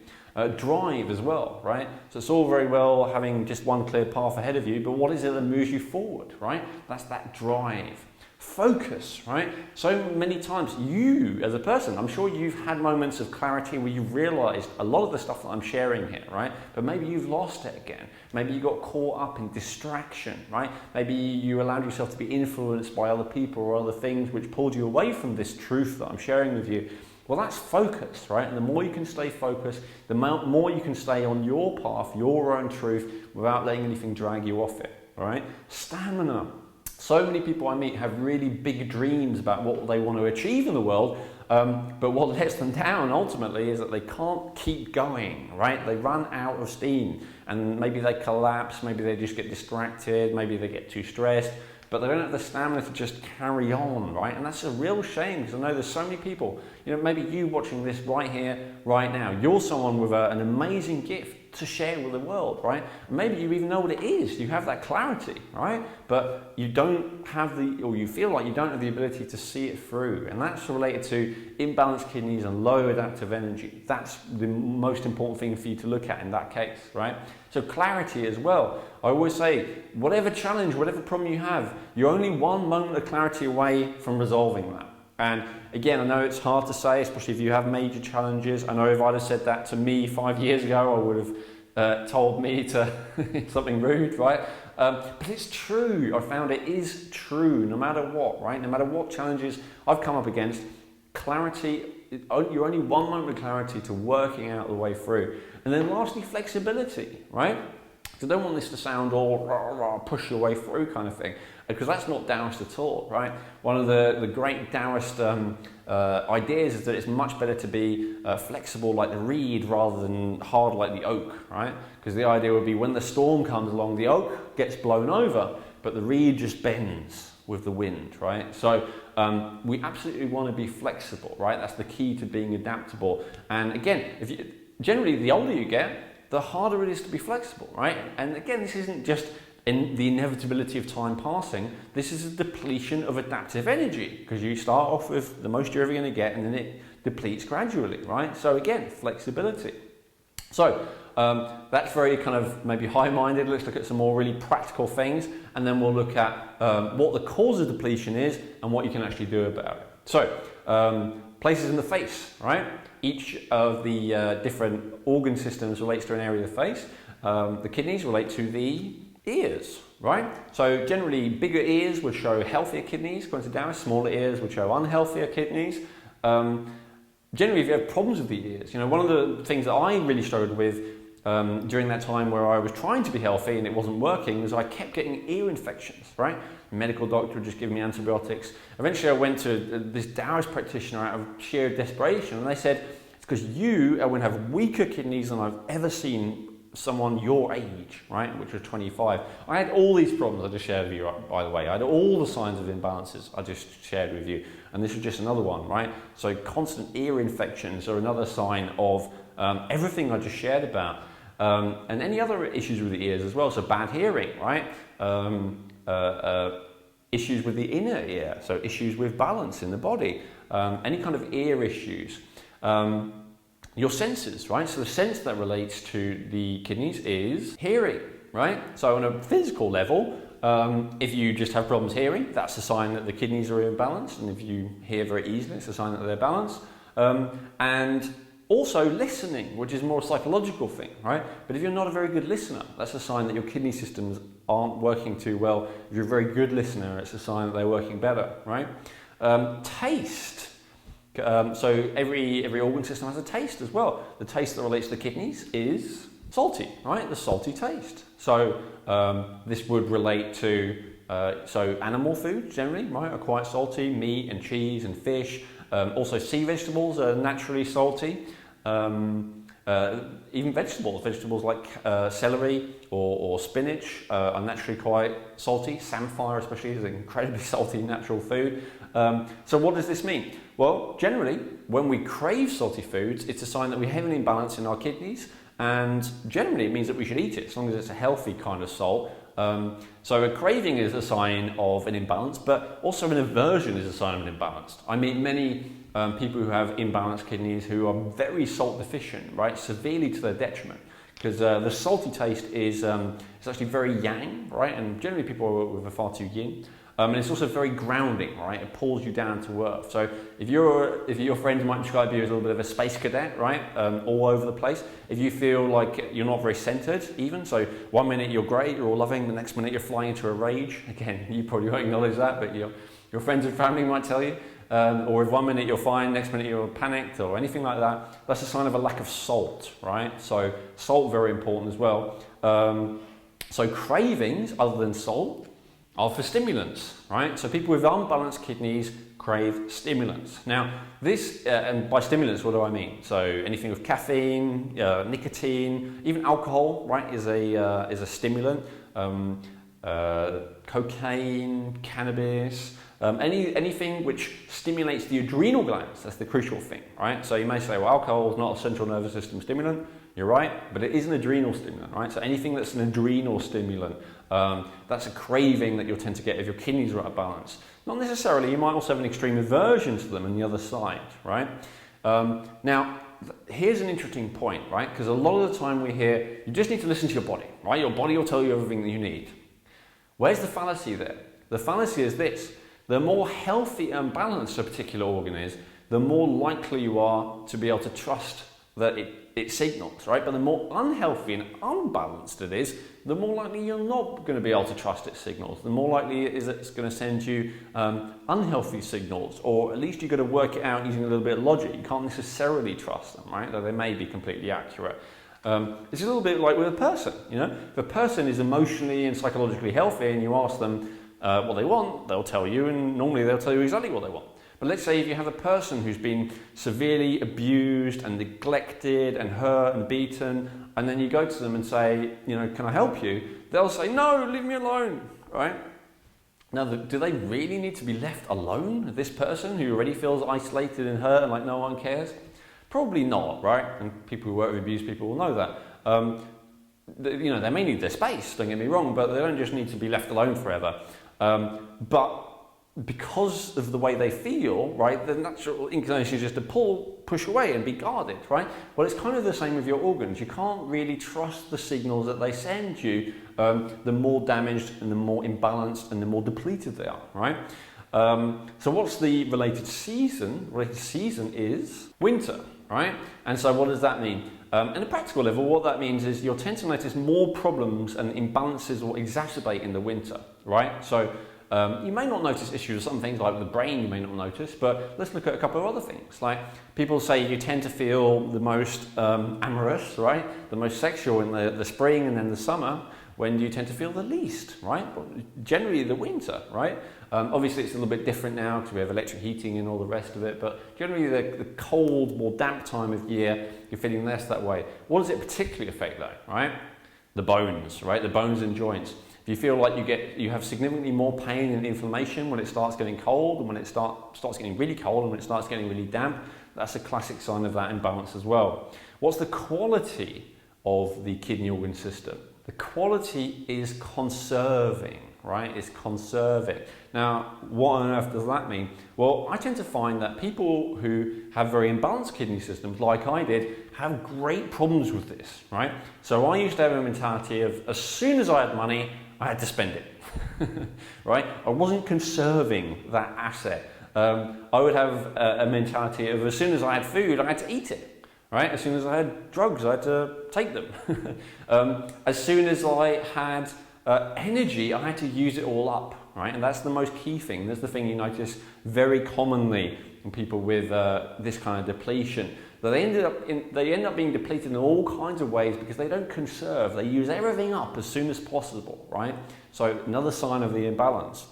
Drive as well, right? So it's all very well having just one clear path ahead of you, but what is it that moves you forward, right? That's that drive. Focus, right? So many times you as a person, I'm sure you've had moments of clarity where you've realized a lot of the stuff that I'm sharing here, right? But maybe you've lost it again. Maybe you got caught up in distraction, right? Maybe you allowed yourself to be influenced by other people or other things which pulled you away from this truth that I'm sharing with you. Well, that's focus, right? And the more you can stay focused, the more you can stay on your path, your own truth, without letting anything drag you off it, all right? Stamina. So many people I meet have really big dreams about what they want to achieve in the world, but what lets them down ultimately is that they can't keep going, right? They run out of steam, and maybe they collapse, maybe they just get distracted, maybe they get too stressed, but they don't have the stamina to just carry on, right? And that's a real shame, because I know there's so many people, you know, maybe you watching this right here, right now, you're someone with an amazing gift to share with the world, right? Maybe you even know what it is, you have that clarity, right? But you don't have or you feel like you don't have the ability to see it through. And that's related to imbalanced kidneys and low adaptive energy. That's the most important thing for you to look at in that case, right? So clarity as well. I always say, whatever challenge, whatever problem you have, you're only one moment of clarity away from resolving that. And again, I know it's hard to say, especially if you have major challenges. I know if I'd have said that to me 5 years ago, I would have told me to something rude, right? But it's true. I found it is true, no matter what, right? No matter what challenges I've come up against, clarity, you're only one moment of clarity to working out the way through. And then lastly, flexibility, right? So I don't want this to sound all rah, rah, push your way through kind of thing, because that's not Taoist at all, right? One of the great Taoist ideas is that it's much better to be flexible like the reed rather than hard like the oak, right? Because the idea would be when the storm comes along, the oak gets blown over, but the reed just bends with the wind, right? So we absolutely want to be flexible, right? That's the key to being adaptable. And again, generally the older you get, the harder it is to be flexible, right? And again, this isn't just in the inevitability of time passing. This is a depletion of adaptive energy, because you start off with the most you're ever going to get, and then it depletes gradually, right? So again, flexibility. So that's very kind of maybe high-minded. Let's look at some more really practical things, and then we'll look at what the cause of depletion is and what you can actually do about it. So places in the face, right? Each of the different organ systems relates to an area of the face. The kidneys relate to the ears, right? So generally bigger ears would show healthier kidneys, according to Taoist. Smaller ears would show unhealthier kidneys. Generally, if you have problems with the ears, you know, one of the things that I really struggled with during that time where I was trying to be healthy and it wasn't working was I kept getting ear infections, right? The medical doctor would just give me antibiotics. Eventually I went to this Taoist practitioner out of sheer desperation, and they said, it's because you, Elwin, have weaker kidneys than I've ever seen someone your age, right, which was 25. I had all these problems I just shared with you, by the way. I had all the signs of imbalances I just shared with you, and this was just another one, right? So constant ear infections are another sign of everything I just shared about, and any other issues with the ears as well. So bad hearing, right? Issues with the inner ear, so issues with balance in the body, any kind of ear issues. Your senses, right? So the sense that relates to the kidneys is hearing, right? So on a physical level, if you just have problems hearing, that's a sign that the kidneys are imbalanced, and if you hear very easily, it's a sign that they're balanced. And also listening, which is more a psychological thing, right? But if you're not a very good listener, that's a sign that your kidney systems aren't working too well. If you're a very good listener, it's a sign that they're working better, right? Taste. So every organ system has a taste as well. The taste that relates to the kidneys is salty, right? The salty taste. So this would relate to so animal food generally, right, are quite salty. Meat and cheese and fish. Also sea vegetables are naturally salty. Even vegetables like celery or spinach are naturally quite salty. Samphire especially is an incredibly salty natural food. So what does this mean? Well, generally, when we crave salty foods, it's a sign that we have an imbalance in our kidneys, and generally it means that we should eat it, as long as it's a healthy kind of salt. So a craving is a sign of an imbalance, but also an aversion is a sign of an imbalance. I meet many people who have imbalanced kidneys who are very salt deficient, right, severely to their detriment. Because the salty taste is it's actually very yang, right, and generally people are far too yin. And it's also very grounding, right? It pulls you down to earth. So if your friends might describe you as a little bit of a space cadet, right? All over the place. If you feel like you're not very centered, even, so one minute you're great, you're all loving, the next minute you're flying into a rage. Again, you probably won't acknowledge that, but your friends and family might tell you. Or if one minute you're fine, next minute you're panicked or anything like that, that's a sign of a lack of salt, right? So salt, very important as well. So cravings, other than salt, are for stimulants, right? So people with unbalanced kidneys crave stimulants. Now, this, and by stimulants, what do I mean? So anything with caffeine, nicotine, even alcohol, right, is a stimulant. Cocaine, cannabis, anything which stimulates the adrenal glands, that's the crucial thing, right? So you may say, well, alcohol is not a central nervous system stimulant. You're right, but it is an adrenal stimulant, right? So anything that's an adrenal stimulant, that's a craving that you'll tend to get if your kidneys are out of balance. Not necessarily, you might also have an extreme aversion to them on the other side, right? Now, here's an interesting point, right? Because a lot of the time we hear, you just need to listen to your body, right? Your body will tell you everything that you need. Where's the fallacy there? The fallacy is this: the more healthy and balanced a particular organ is, the more likely you are to be able to trust that it signals, right? But the more unhealthy and unbalanced it is, the more likely you're not going to be able to trust its signals. The more likely it is that it's going to send you unhealthy signals, or at least you've got to work it out using a little bit of logic. You can't necessarily trust them, right? Though they may be completely accurate. It's a little bit like with a person, you know? If a person is emotionally and psychologically healthy and you ask them what they want, they'll tell you, and normally they'll tell you exactly what they want. But let's say if you have a person who's been severely abused and neglected and hurt and beaten, and then you go to them and say, you know, can I help you? They'll say, no, leave me alone, right? Now, do they really need to be left alone? This person who already feels isolated and hurt and like no one cares? Probably not, right? And people who work with abused people will know that. You know, they may need their space, don't get me wrong, but they don't just need to be left alone forever. But because of the way they feel, right, the natural inclination is just to push away and be guarded, right? Well, it's kind of the same with your organs. You can't really trust the signals that they send you, the more damaged and the more imbalanced and the more depleted they are, right? So what's the related season? Related season is winter, right? And so what does that mean? At a practical level, what that means is you'll tend to notice more problems and imbalances will exacerbate in the winter, right? So you may not notice issues with some things like the brain, you may not notice, but let's look at a couple of other things. Like people say you tend to feel the most amorous, right? The most sexual in the spring and then the summer. When do you tend to feel the least, right? Well, generally the winter, right? Obviously it's a little bit different now because we have electric heating and all the rest of it, but generally the cold, more damp time of year, you're feeling less that way. What does it particularly affect though, right? The bones, right? The bones and joints. If you feel like you have significantly more pain and inflammation when it starts getting cold, and when it starts getting really cold, and when it starts getting really damp, that's a classic sign of that imbalance as well. What's the quality of the kidney organ system? The quality is conserving, right? It's conserving. Now, what on earth does that mean? Well, I tend to find that people who have very imbalanced kidney systems, like I did, have great problems with this, right? So I used to have a mentality of as soon as I had money, I had to spend it, right? I wasn't conserving that asset. I would have a mentality of as soon as I had food, I had to eat it. Right? As soon as I had drugs, I had to take them. As soon as I had energy, I had to use it all up. Right? And that's the most key thing. That's the thing you notice very commonly in people with this kind of depletion. That they end up being depleted in all kinds of ways because they don't conserve. They use everything up as soon as possible. Right? So another sign of the imbalance.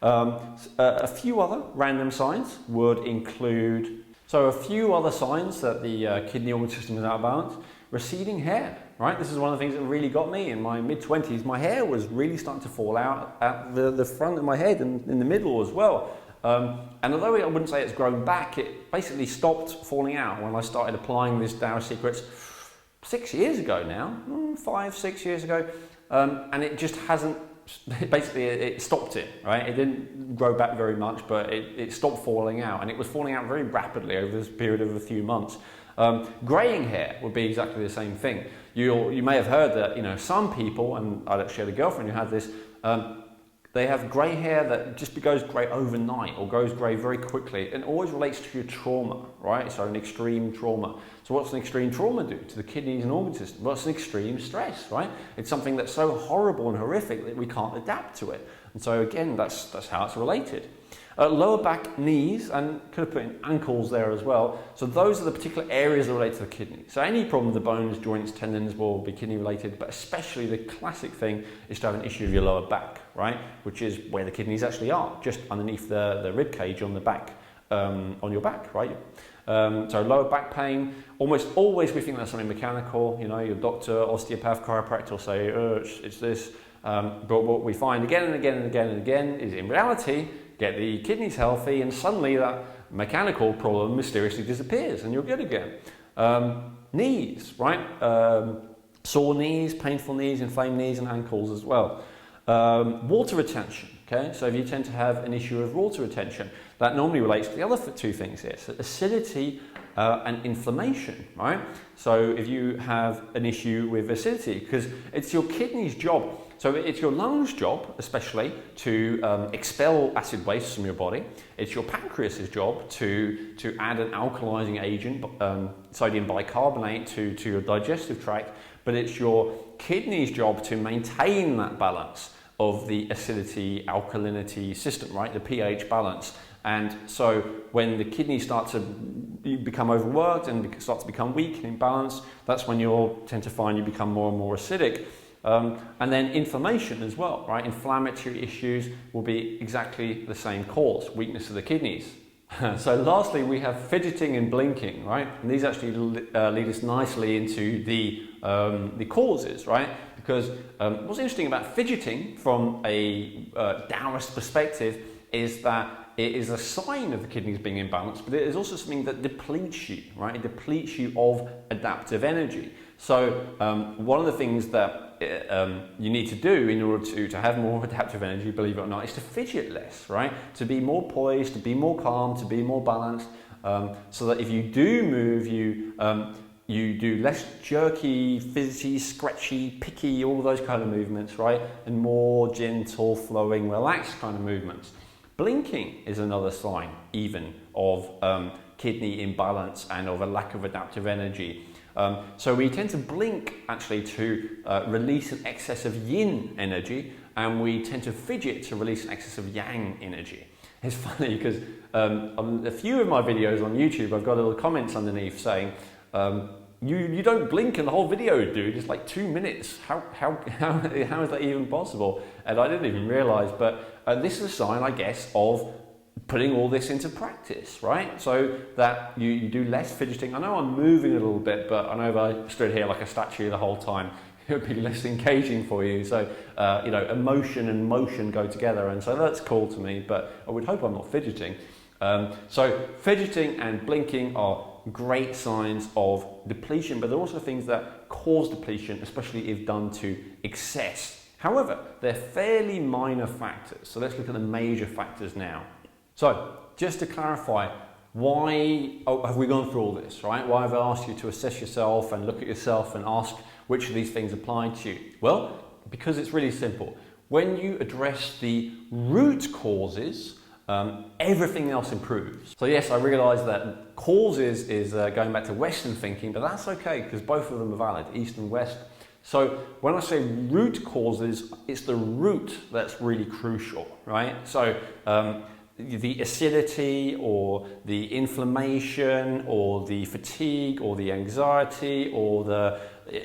A few other random signs would include. So a few other signs that the kidney organ system is out of balance. Receding hair, right? This is one of the things that really got me in my mid-20s. My hair was really starting to fall out at the front of my head and in the middle as well. And although I wouldn't say it's grown back, it basically stopped falling out when I started applying this Taoist secrets 6 years ago now, 5, 6 years ago. And it just hasn't basically it stopped it, right? It didn't grow back very much, but it stopped falling out, and it was falling out very rapidly over this period of a few months. Greying hair would be exactly the same thing. You may have heard that, you know, some people, and I actually had a girlfriend who had this, they have grey hair that just goes grey overnight or goes grey very quickly, and always relates to your trauma, right? So an extreme trauma. So what's an extreme trauma do to the kidneys and organ system? Well, it's an extreme stress, right? It's something that's so horrible and horrific that we can't adapt to it. And so again, that's how it's related. Lower back, knees, and could have put in ankles there as well. So those are the particular areas that relate to the kidney. So any problem with the bones, joints, tendons will be kidney related, but especially the classic thing is to have an issue with your lower back, right? Which is where the kidneys actually are, just underneath the rib cage on the back, on your back, right? So lower back pain, almost always we think that's something mechanical. You know, your doctor, osteopath, chiropractor will say, it's this. But what we find again and again and again and again is, in reality, get the kidneys healthy and suddenly that mechanical problem mysteriously disappears and you're good again. Knees, right? Sore knees, painful knees, inflamed knees and ankles as well. Water retention, okay? So if you tend to have an issue of water retention, that normally relates to the other two things here. So acidity and inflammation, right? So if you have an issue with acidity, because it's your kidney's job, so it's your lungs' job, especially, to expel acid waste from your body. It's your pancreas's job to add an alkalizing agent, sodium bicarbonate, to your digestive tract. But it's your kidney's job to maintain that balance of the acidity, alkalinity system, right? The pH balance. And so when the kidneys start to become overworked and start to become weak and imbalanced, that's when you'll tend to find you become more and more acidic. And then inflammation as well, right? Inflammatory issues will be exactly the same cause, weakness of the kidneys. So lastly, we have fidgeting and blinking, right? And these actually lead us nicely into the causes, right? Because what's interesting about fidgeting from a Taoist perspective is that it is a sign of the kidneys being imbalanced, but it is also something that depletes you, right? It depletes you of adaptive energy. So one of the things that you need to do in order to have more adaptive energy, believe it or not, is to fidget less, right? To be more poised, to be more calm, to be more balanced, so that if you do move, you do less jerky, fidgety, scratchy, picky, all those kind of movements, right? And more gentle, flowing, relaxed kind of movements. Blinking is another sign even of kidney imbalance and of a lack of adaptive energy. So we tend to blink actually to release an excess of yin energy, and we tend to fidget to release an excess of yang energy. It's funny because on a few of my videos on YouTube, I've got little comments underneath saying, you don't blink in the whole video, dude. It's like 2 minutes. How is that even possible? And I didn't even realize, but this is a sign, I guess, of putting all this into practice, right? So that you do less fidgeting. I know I'm moving a little bit, but I know if I stood here like a statue the whole time, it would be less engaging for you. So, you know, emotion and motion go together, and so that's cool to me, but I would hope I'm not fidgeting. So fidgeting and blinking are great signs of depletion, but they're also things that cause depletion, especially if done to excess. However, they're fairly minor factors. So let's look at the major factors now. So just to clarify, why have we gone through all this, right? Why have I asked you to assess yourself and look at yourself and ask which of these things apply to you? Well, because it's really simple. When you address the root causes, everything else improves. So yes, I realise that causes is going back to Western thinking, but that's okay because both of them are valid, East and West. So when I say root causes, it's the root that's really crucial, right? So the acidity or the inflammation or the fatigue or the anxiety or the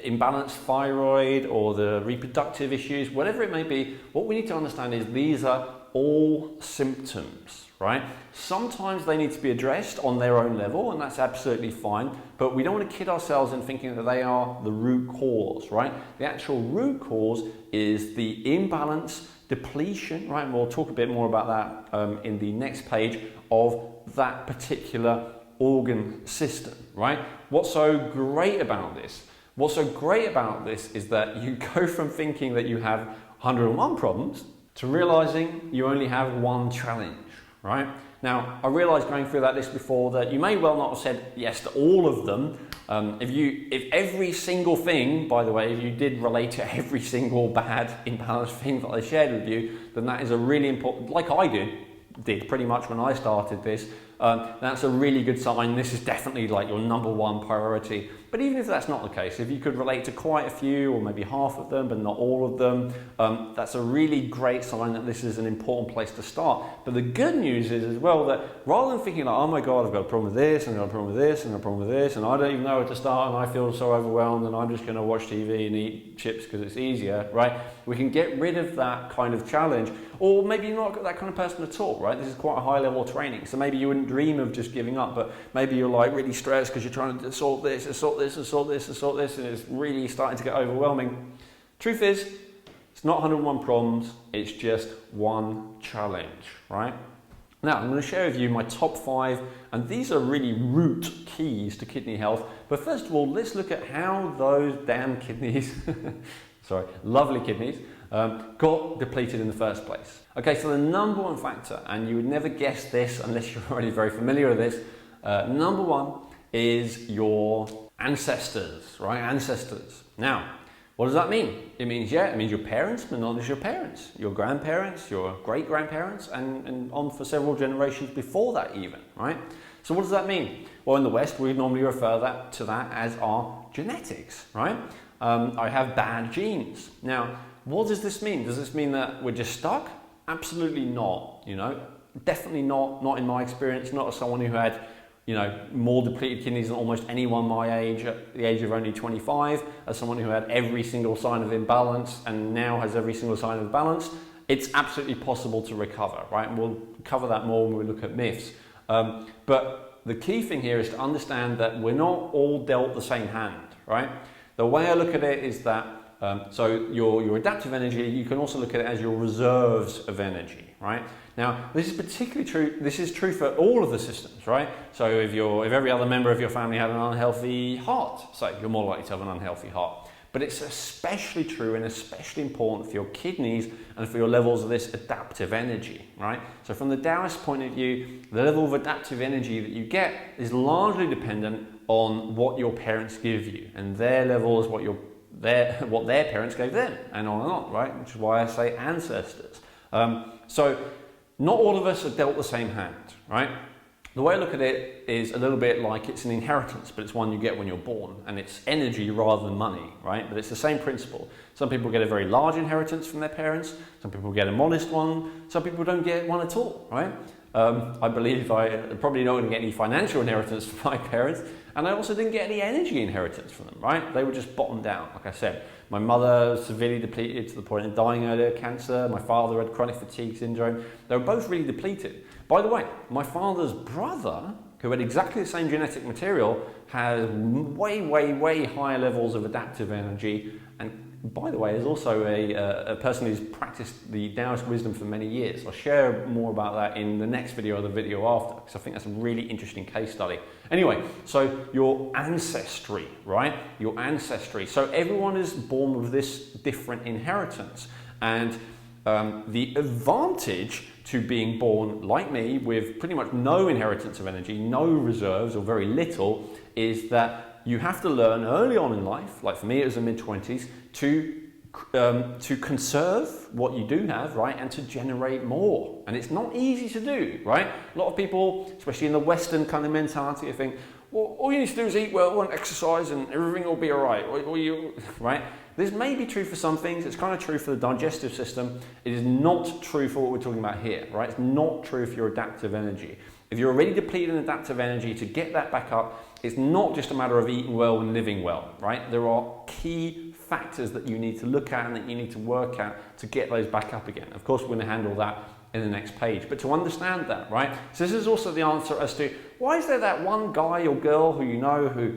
imbalanced thyroid or the reproductive issues, whatever it may be, what we need to understand is these are all symptoms, right? Sometimes they need to be addressed on their own level, and that's absolutely fine, but we don't want to kid ourselves in thinking that they are the root cause, right? The actual root cause is the imbalance, depletion, right? And we'll talk a bit more about that in the next page, of that particular organ system, right? What's so great about this? What's so great about this is that you go from thinking that you have 101 problems to realizing you only have one challenge, right? Now, I realized going through that list before that you may well not have said yes to all of them. If every single thing, by the way, if you did relate to every single bad, imbalanced thing that I shared with you, then that is a really important, like I did pretty much when I started this, that's a really good sign. This is definitely like your number one priority. But even if that's not the case, if you could relate to quite a few or maybe half of them but not all of them, that's a really great sign that this is an important place to start. But the good news is as well that rather than thinking like, oh my God, I've got a problem with this and I've got a problem with this and I've got a problem with this and I don't even know where to start and I feel so overwhelmed and I'm just going to watch TV and eat chips because it's easier, right? We can get rid of that kind of challenge. Or maybe you're not that kind of person at all, right? This is quite a high level training. So maybe you wouldn't dream of just giving up, but maybe you're like really stressed because you're trying to sort this, sort this, sort this, sort this, and it's really starting to get overwhelming. Truth is, it's not 101 problems, it's just one challenge, right? Now, I'm going to share with you my top 5, and these are really root keys to kidney health. But first of all, let's look at how those damn kidneys, sorry, lovely kidneys, got depleted in the first place. Okay, so the number one factor, and you would never guess this unless you're already very familiar with this, number one is your ancestors, right? Ancestors. Now, what does that mean? It means, it means your parents, but not just your parents, your grandparents, your great-grandparents, and on for several generations before that even, right? So what does that mean? Well, in the West, we normally refer to that as our genetics, right? I have bad genes. Now, what does this mean? Does this mean that we're just stuck? Absolutely not, definitely not in my experience, not as someone who had, more depleted kidneys than almost anyone my age, at the age of only 25, as someone who had every single sign of imbalance and now has every single sign of balance. It's absolutely possible to recover, right? And we'll cover that more when we look at myths. But the key thing here is to understand that we're not all dealt the same hand, right? The way I look at it is that so your adaptive energy, you can also look at it as your reserves of energy, right? Now, this is particularly true, this is true for all of the systems, right? So if every other member of your family had an unhealthy heart, so you're more likely to have an unhealthy heart. But it's especially true and especially important for your kidneys and for your levels of this adaptive energy, right? So from the Taoist point of view, the level of adaptive energy that you get is largely dependent on what your parents give you, and their level is what their parents gave them, and on, right? Which is why I say ancestors. So not all of us are dealt the same hand, right? The way I look at it is a little bit like it's an inheritance, but it's one you get when you're born, and it's energy rather than money, right? But it's the same principle. Some people get a very large inheritance from their parents, some people get a modest one, some people don't get one at all, right? I believe I probably not going to get any financial inheritance from my parents, and I also didn't get any energy inheritance from them, right? They were just bottomed out, like I said. My mother was severely depleted to the point of dying early of cancer. My father had chronic fatigue syndrome. They were both really depleted. By the way, my father's brother, who had exactly the same genetic material, has way higher levels of adaptive energy, and by the way, is also a person who's practiced the Taoist wisdom for many years. I'll share more about that in the next video or the video after, because I think that's a really interesting case study. Anyway, so your ancestry, right? Your ancestry. So everyone is born with this different inheritance. And the advantage to being born, like me, with pretty much no inheritance of energy, no reserves or very little, is that you have to learn early on in life, like for me it was the mid-20s, to conserve what you do have, right, and to generate more. And it's not easy to do, right? A lot of people, especially in the Western kind of mentality, think, well, all you need to do is eat well and exercise and everything will be all right, right? This may be true for some things. It's kind of true for the digestive system. It is not true for what we're talking about here, right? It's not true for your adaptive energy. If you're already depleted in adaptive energy, to get that back up, it's not just a matter of eating well and living well, right? There are key factors that you need to look at and that you need to work at to get those back up again. Of course, we're going to handle that in the next page. But to understand that, right? So this is also the answer as to why is there that one guy or girl who you know who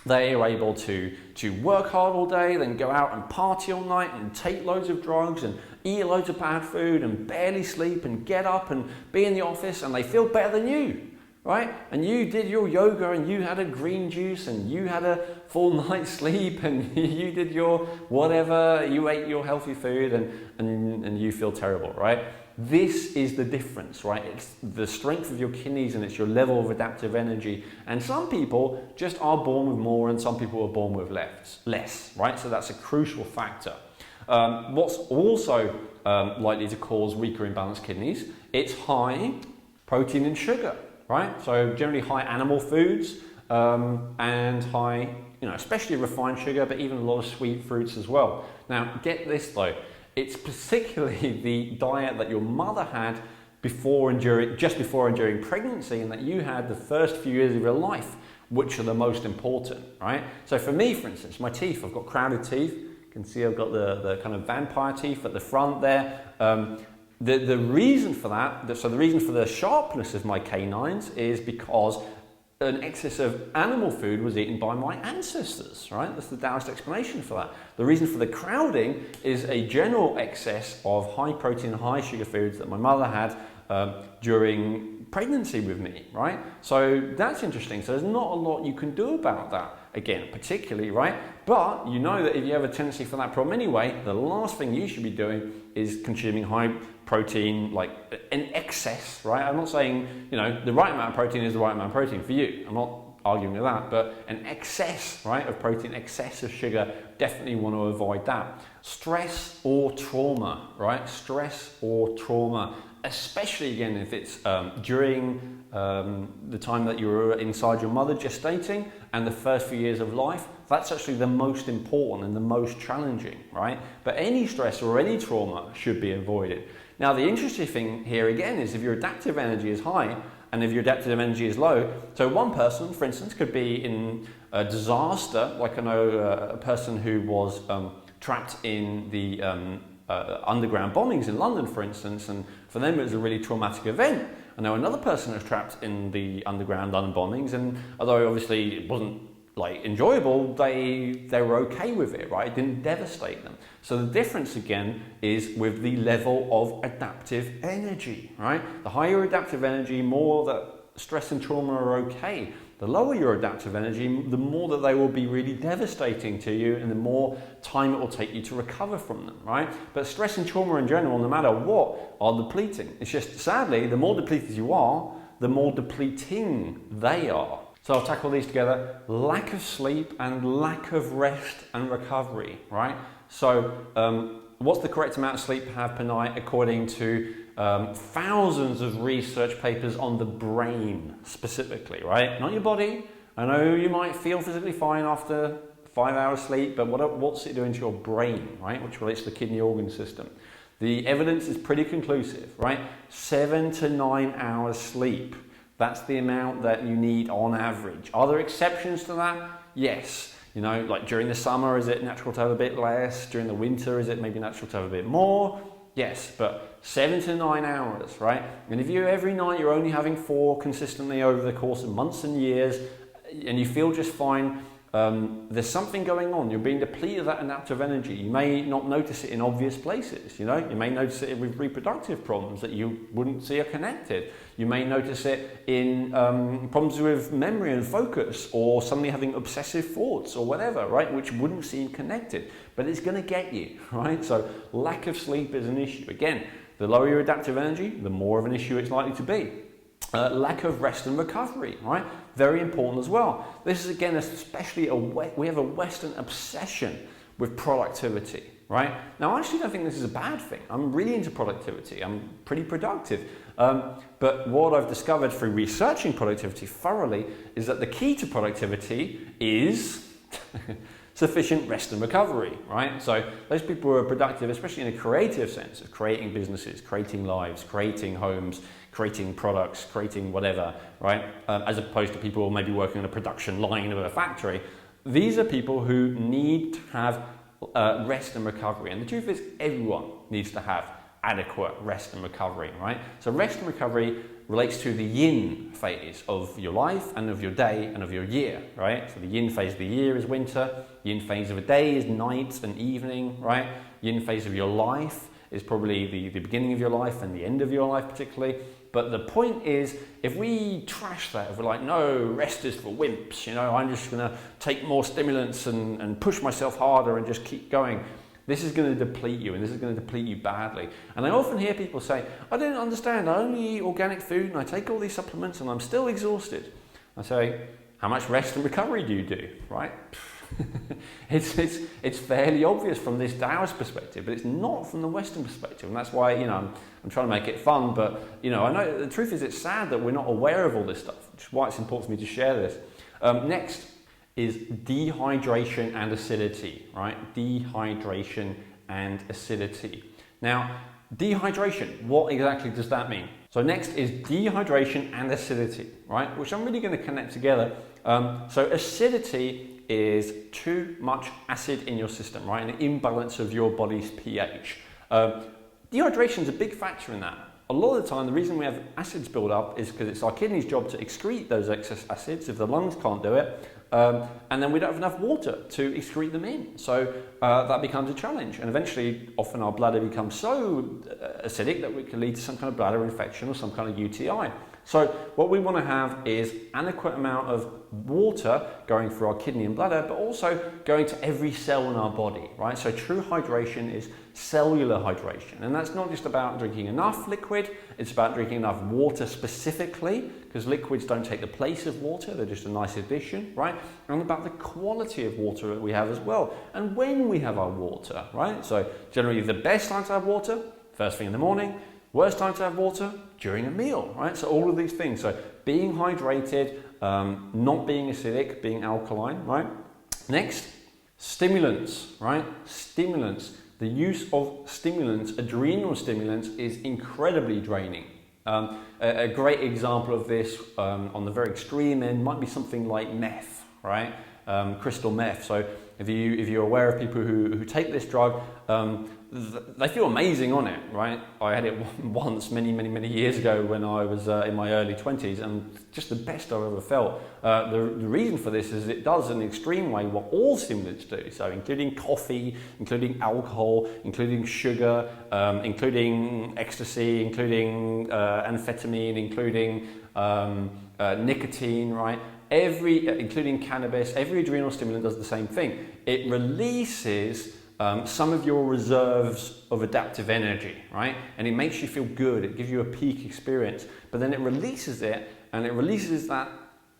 they are able to work hard all day, then go out and party all night and take loads of drugs and eat loads of bad food and barely sleep and get up and be in the office and they feel better than you, right? And you did your yoga and you had a green juice and you had a full night's sleep and you did your whatever, you ate your healthy food and you feel terrible, right? This is the difference, right? It's the strength of your kidneys and it's your level of adaptive energy. And some people just are born with more and some people are born with less, right? So that's a crucial factor. What's also likely to cause weaker imbalanced kidneys, it's high protein and sugar, right? So generally high animal foods and high, especially refined sugar, but even a lot of sweet fruits as well. Now, get this though, it's particularly the diet that your mother had just before and during pregnancy and that you had the first few years of your life, which are the most important, right? So for me, for instance, my teeth, I've got crowded teeth. You can see I've got the kind of vampire teeth at the front there. The reason for that, so the reason for the sharpness of my canines is because an excess of animal food was eaten by my ancestors, right? That's the Taoist explanation for that. The reason for the crowding is a general excess of high protein, high sugar foods that my mother had during pregnancy with me, right? So that's interesting. So there's not a lot you can do about that, again, particularly, right? But you know that if you have a tendency for that problem anyway, the last thing you should be doing is consuming high protein, like in excess, right? I'm not saying, the right amount of protein is the right amount of protein for you. I'm not arguing with that, but an excess, right, of protein, excess of sugar, definitely want to avoid that. Stress or trauma, right? Stress or trauma, especially again if it's during the time that you were inside your mother gestating and the first few years of life, that's actually the most important and the most challenging, right? But any stress or any trauma should be avoided. Now, the interesting thing here again is if your adaptive energy is high and if your adaptive energy is low, so one person, for instance, could be in a disaster, like I know a person who was trapped in the underground bombings in London, for instance, and for them it was a really traumatic event. I know another person was trapped in the underground London bombings, and although obviously it wasn't enjoyable, they were okay with it, right? It didn't devastate them. So the difference again is with the level of adaptive energy, right? The higher your adaptive energy, more that stress and trauma are okay. The lower your adaptive energy, the more that they will be really devastating to you and the more time it will take you to recover from them, right? But stress and trauma in general, no matter what, are depleting. It's just, sadly, the more depleted you are, the more depleting they are. So I'll tackle these together. Lack of sleep and lack of rest and recovery, right? So what's the correct amount of sleep to have per night according to thousands of research papers on the brain specifically, right? Not your body. I know you might feel physically fine after 5 hours sleep, but what's it doing to your brain, right? Which relates to the kidney organ system. The evidence is pretty conclusive, right? 7 to 9 hours sleep. That's the amount that you need on average. Are there exceptions to that? Yes. Like during the summer, is it natural to have a bit less? During the winter, is it maybe natural to have a bit more? Yes, but 7 to 9 hours, right? And if every night you're only having 4 consistently over the course of months and years, and you feel just fine, there's something going on. You're being depleted of that adaptive energy. You may not notice it in obvious places, You may notice it with reproductive problems that you wouldn't see are connected. You may notice it in problems with memory and focus, or suddenly having obsessive thoughts or whatever, right? Which wouldn't seem connected, but it's going to get you, right? So lack of sleep is an issue. Again, the lower your adaptive energy, the more of an issue it's likely to be. Lack of rest and recovery, right? Very important as well. This is again, especially we have a Western obsession with productivity, right? Now, I actually don't think this is a bad thing. I'm really into productivity. I'm pretty productive. But what I've discovered through researching productivity thoroughly is that the key to productivity is sufficient rest and recovery, right? So those people who are productive, especially in a creative sense of creating businesses, creating lives, creating homes, creating products, creating whatever, right? As opposed to people who are maybe working on a production line of a factory. These are people who need to have rest and recovery. And the truth is everyone needs to have adequate rest and recovery, right? So rest and recovery relates to the yin phase of your life and of your day and of your year, right? So the yin phase of the year is winter, yin phase of a day is night and evening, right? Yin phase of your life is probably the beginning of your life and the end of your life particularly. But the point is, if we trash that, if we're like, no, rest is for wimps, you know, I'm just going to take more stimulants and push myself harder and just keep going, this is going to deplete you, and this is going to deplete you badly. And I often hear people say, I don't understand, I only eat organic food and I take all these supplements and I'm still exhausted. I say, how much rest and recovery do you do, right? It's fairly obvious from this Taoist perspective, but it's not from the Western perspective, and that's why, you know, I'm trying to make it fun, but, you know, I know the truth is it's sad that we're not aware of all this stuff, which is why it's important for me to share this. Next is dehydration and acidity, right? Dehydration and acidity. Now, dehydration, what exactly does that mean? So next is dehydration and acidity, right? Which I'm really going to connect together. So acidity is too much acid in your system, right? An imbalance of your body's pH. Dehydration is a big factor in that. A lot of the time, the reason we have acids build up is because it's our kidney's job to excrete those excess acids if the lungs can't do it. And then we don't have enough water to excrete them in. So that becomes a challenge. And eventually, often our bladder becomes so acidic that it can lead to some kind of bladder infection or some kind of UTI. So what we want to have is adequate amount of water going through our kidney and bladder, but also going to every cell in our body, right? So true hydration is cellular hydration. And that's not just about drinking enough liquid, it's about drinking enough water specifically, because liquids don't take the place of water, they're just a nice addition, right? And about the quality of water that we have as well, and when we have our water, right? So generally the best time to have water, first thing in the morning. Worst time to have water, during a meal, right? So all of these things. So being hydrated, not being acidic, being alkaline, right? Next, stimulants, right? Stimulants. The use of stimulants, adrenal stimulants, is incredibly draining. A great example of this on the very extreme end might be something like meth, right? Crystal meth. So if you're aware of people who take this drug, they feel amazing on it, right? I had it once many years ago when I was in my early 20s, and just the best I've ever felt. The reason for this is it does in an extreme way what all stimulants do, so including coffee, including alcohol, including sugar, including ecstasy, including amphetamine, including nicotine, right? Including cannabis, every adrenal stimulant does the same thing. It releases some of your reserves of adaptive energy, right? And it makes you feel good, it gives you a peak experience, but then it releases it, and it releases that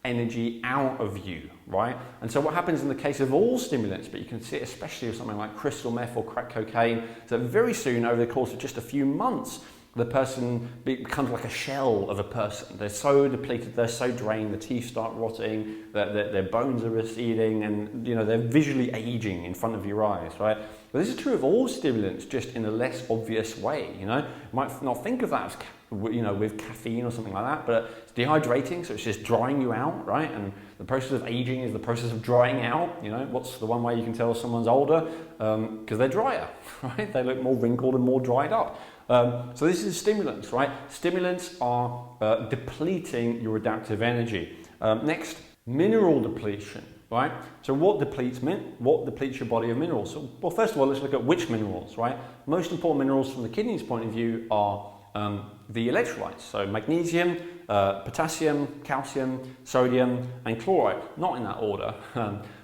energy out of you, right? And so what happens in the case of all stimulants, but you can see it especially with something like crystal meth or crack cocaine, so very soon, over the course of just a few months, the person becomes like a shell of a person. They're so depleted, they're so drained, the teeth start rotting, their bones are receding, and you know they're visually aging in front of your eyes, right? But this is true of all stimulants, just in a less obvious way. You know, you might not think of that as with caffeine or something like that, but it's dehydrating, so it's just drying you out, right? And the process of aging is the process of drying out. You know, what's the one way you can tell someone's older? Because they're drier, right? They look more wrinkled and more dried up. So this is stimulants, right? Stimulants are depleting your adaptive energy. Next, mineral depletion, right? So what depletes your body of minerals? So, well, first of all, let's look at which minerals, right? Most important minerals from the kidney's point of view are the electrolytes, so magnesium, potassium, calcium, sodium, and chloride. Not in that order,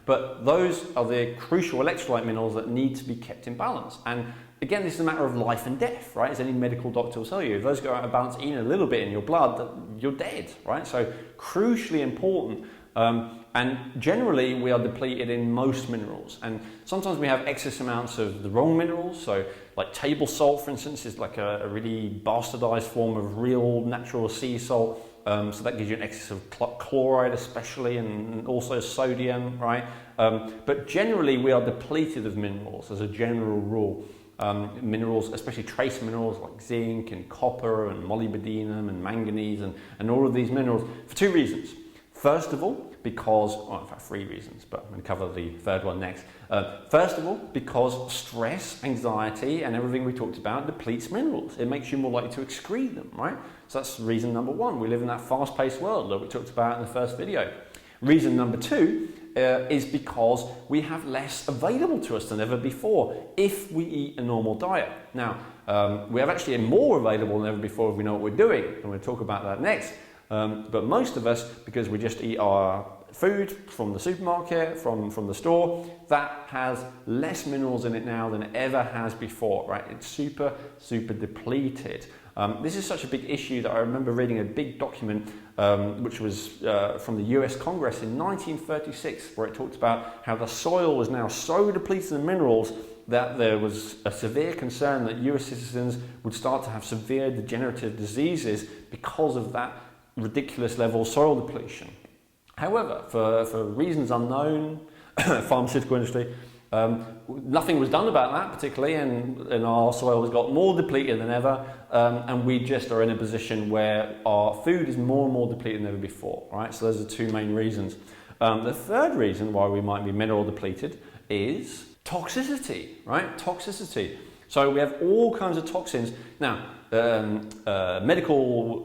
but those are the crucial electrolyte minerals that need to be kept in balance. And again, this is a matter of life and death, right? As any medical doctor will tell you, if those go out of balance even a little bit in your blood, you're dead, right? So crucially important. And generally, we are depleted in most minerals. And sometimes we have excess amounts of the wrong minerals. So like table salt, for instance, is like a really bastardized form of real natural sea salt. So that gives you an excess of chloride especially, and also sodium, right? But generally, we are depleted of minerals as a general rule. Minerals, especially trace minerals like zinc and copper and molybdenum and manganese and all of these minerals for two reasons. First of all, because, well, in fact, three reasons, but I'm going to cover the third one next. First of all, because stress, anxiety, and everything we talked about depletes minerals. It makes you more likely to excrete them, right? So that's reason number one. We live in that fast-paced world that we talked about in the first video. Reason number two is because we have less available to us than ever before if we eat a normal diet. Now, We have actually more available than ever before if we know what we're doing, and we'll talk about that next. But most of us, because we just eat our food from the supermarket, from the store, that has less minerals in it now than it ever has before, right? It's super, super depleted. This is such a big issue that I remember reading a big document which was from the US Congress in 1936, where it talked about how the soil was now so depleted in minerals that there was a severe concern that US citizens would start to have severe degenerative diseases because of that ridiculous level of soil depletion. However, for reasons unknown, pharmaceutical industry, nothing was done about that particularly, and our soil has got more depleted than ever, and we just are in a position where our food is more and more depleted than ever before, right? So those are two main reasons. The third reason why we might be mineral depleted is toxicity, right? Toxicity. So we have all kinds of toxins. Now,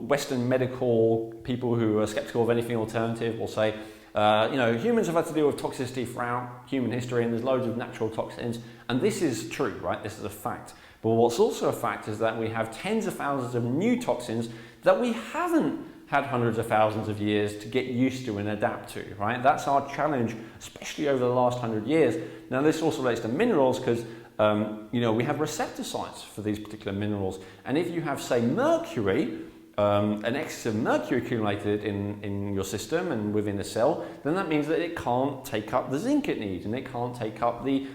Western medical people who are skeptical of anything alternative will say, humans have had to deal with toxicity throughout human history, and there's loads of natural toxins, and this is true, right? This is a fact. But what's also a fact is that we have tens of thousands of new toxins that we haven't had hundreds of thousands of years to get used to and adapt to, right? That's our challenge, especially over the last 100 years. Now, this also relates to minerals because we have receptor sites for these particular minerals, and if you have, say, mercury, an excess of mercury accumulated in your system and within the cell, then that means that it can't take up the zinc it needs, and it can't take up the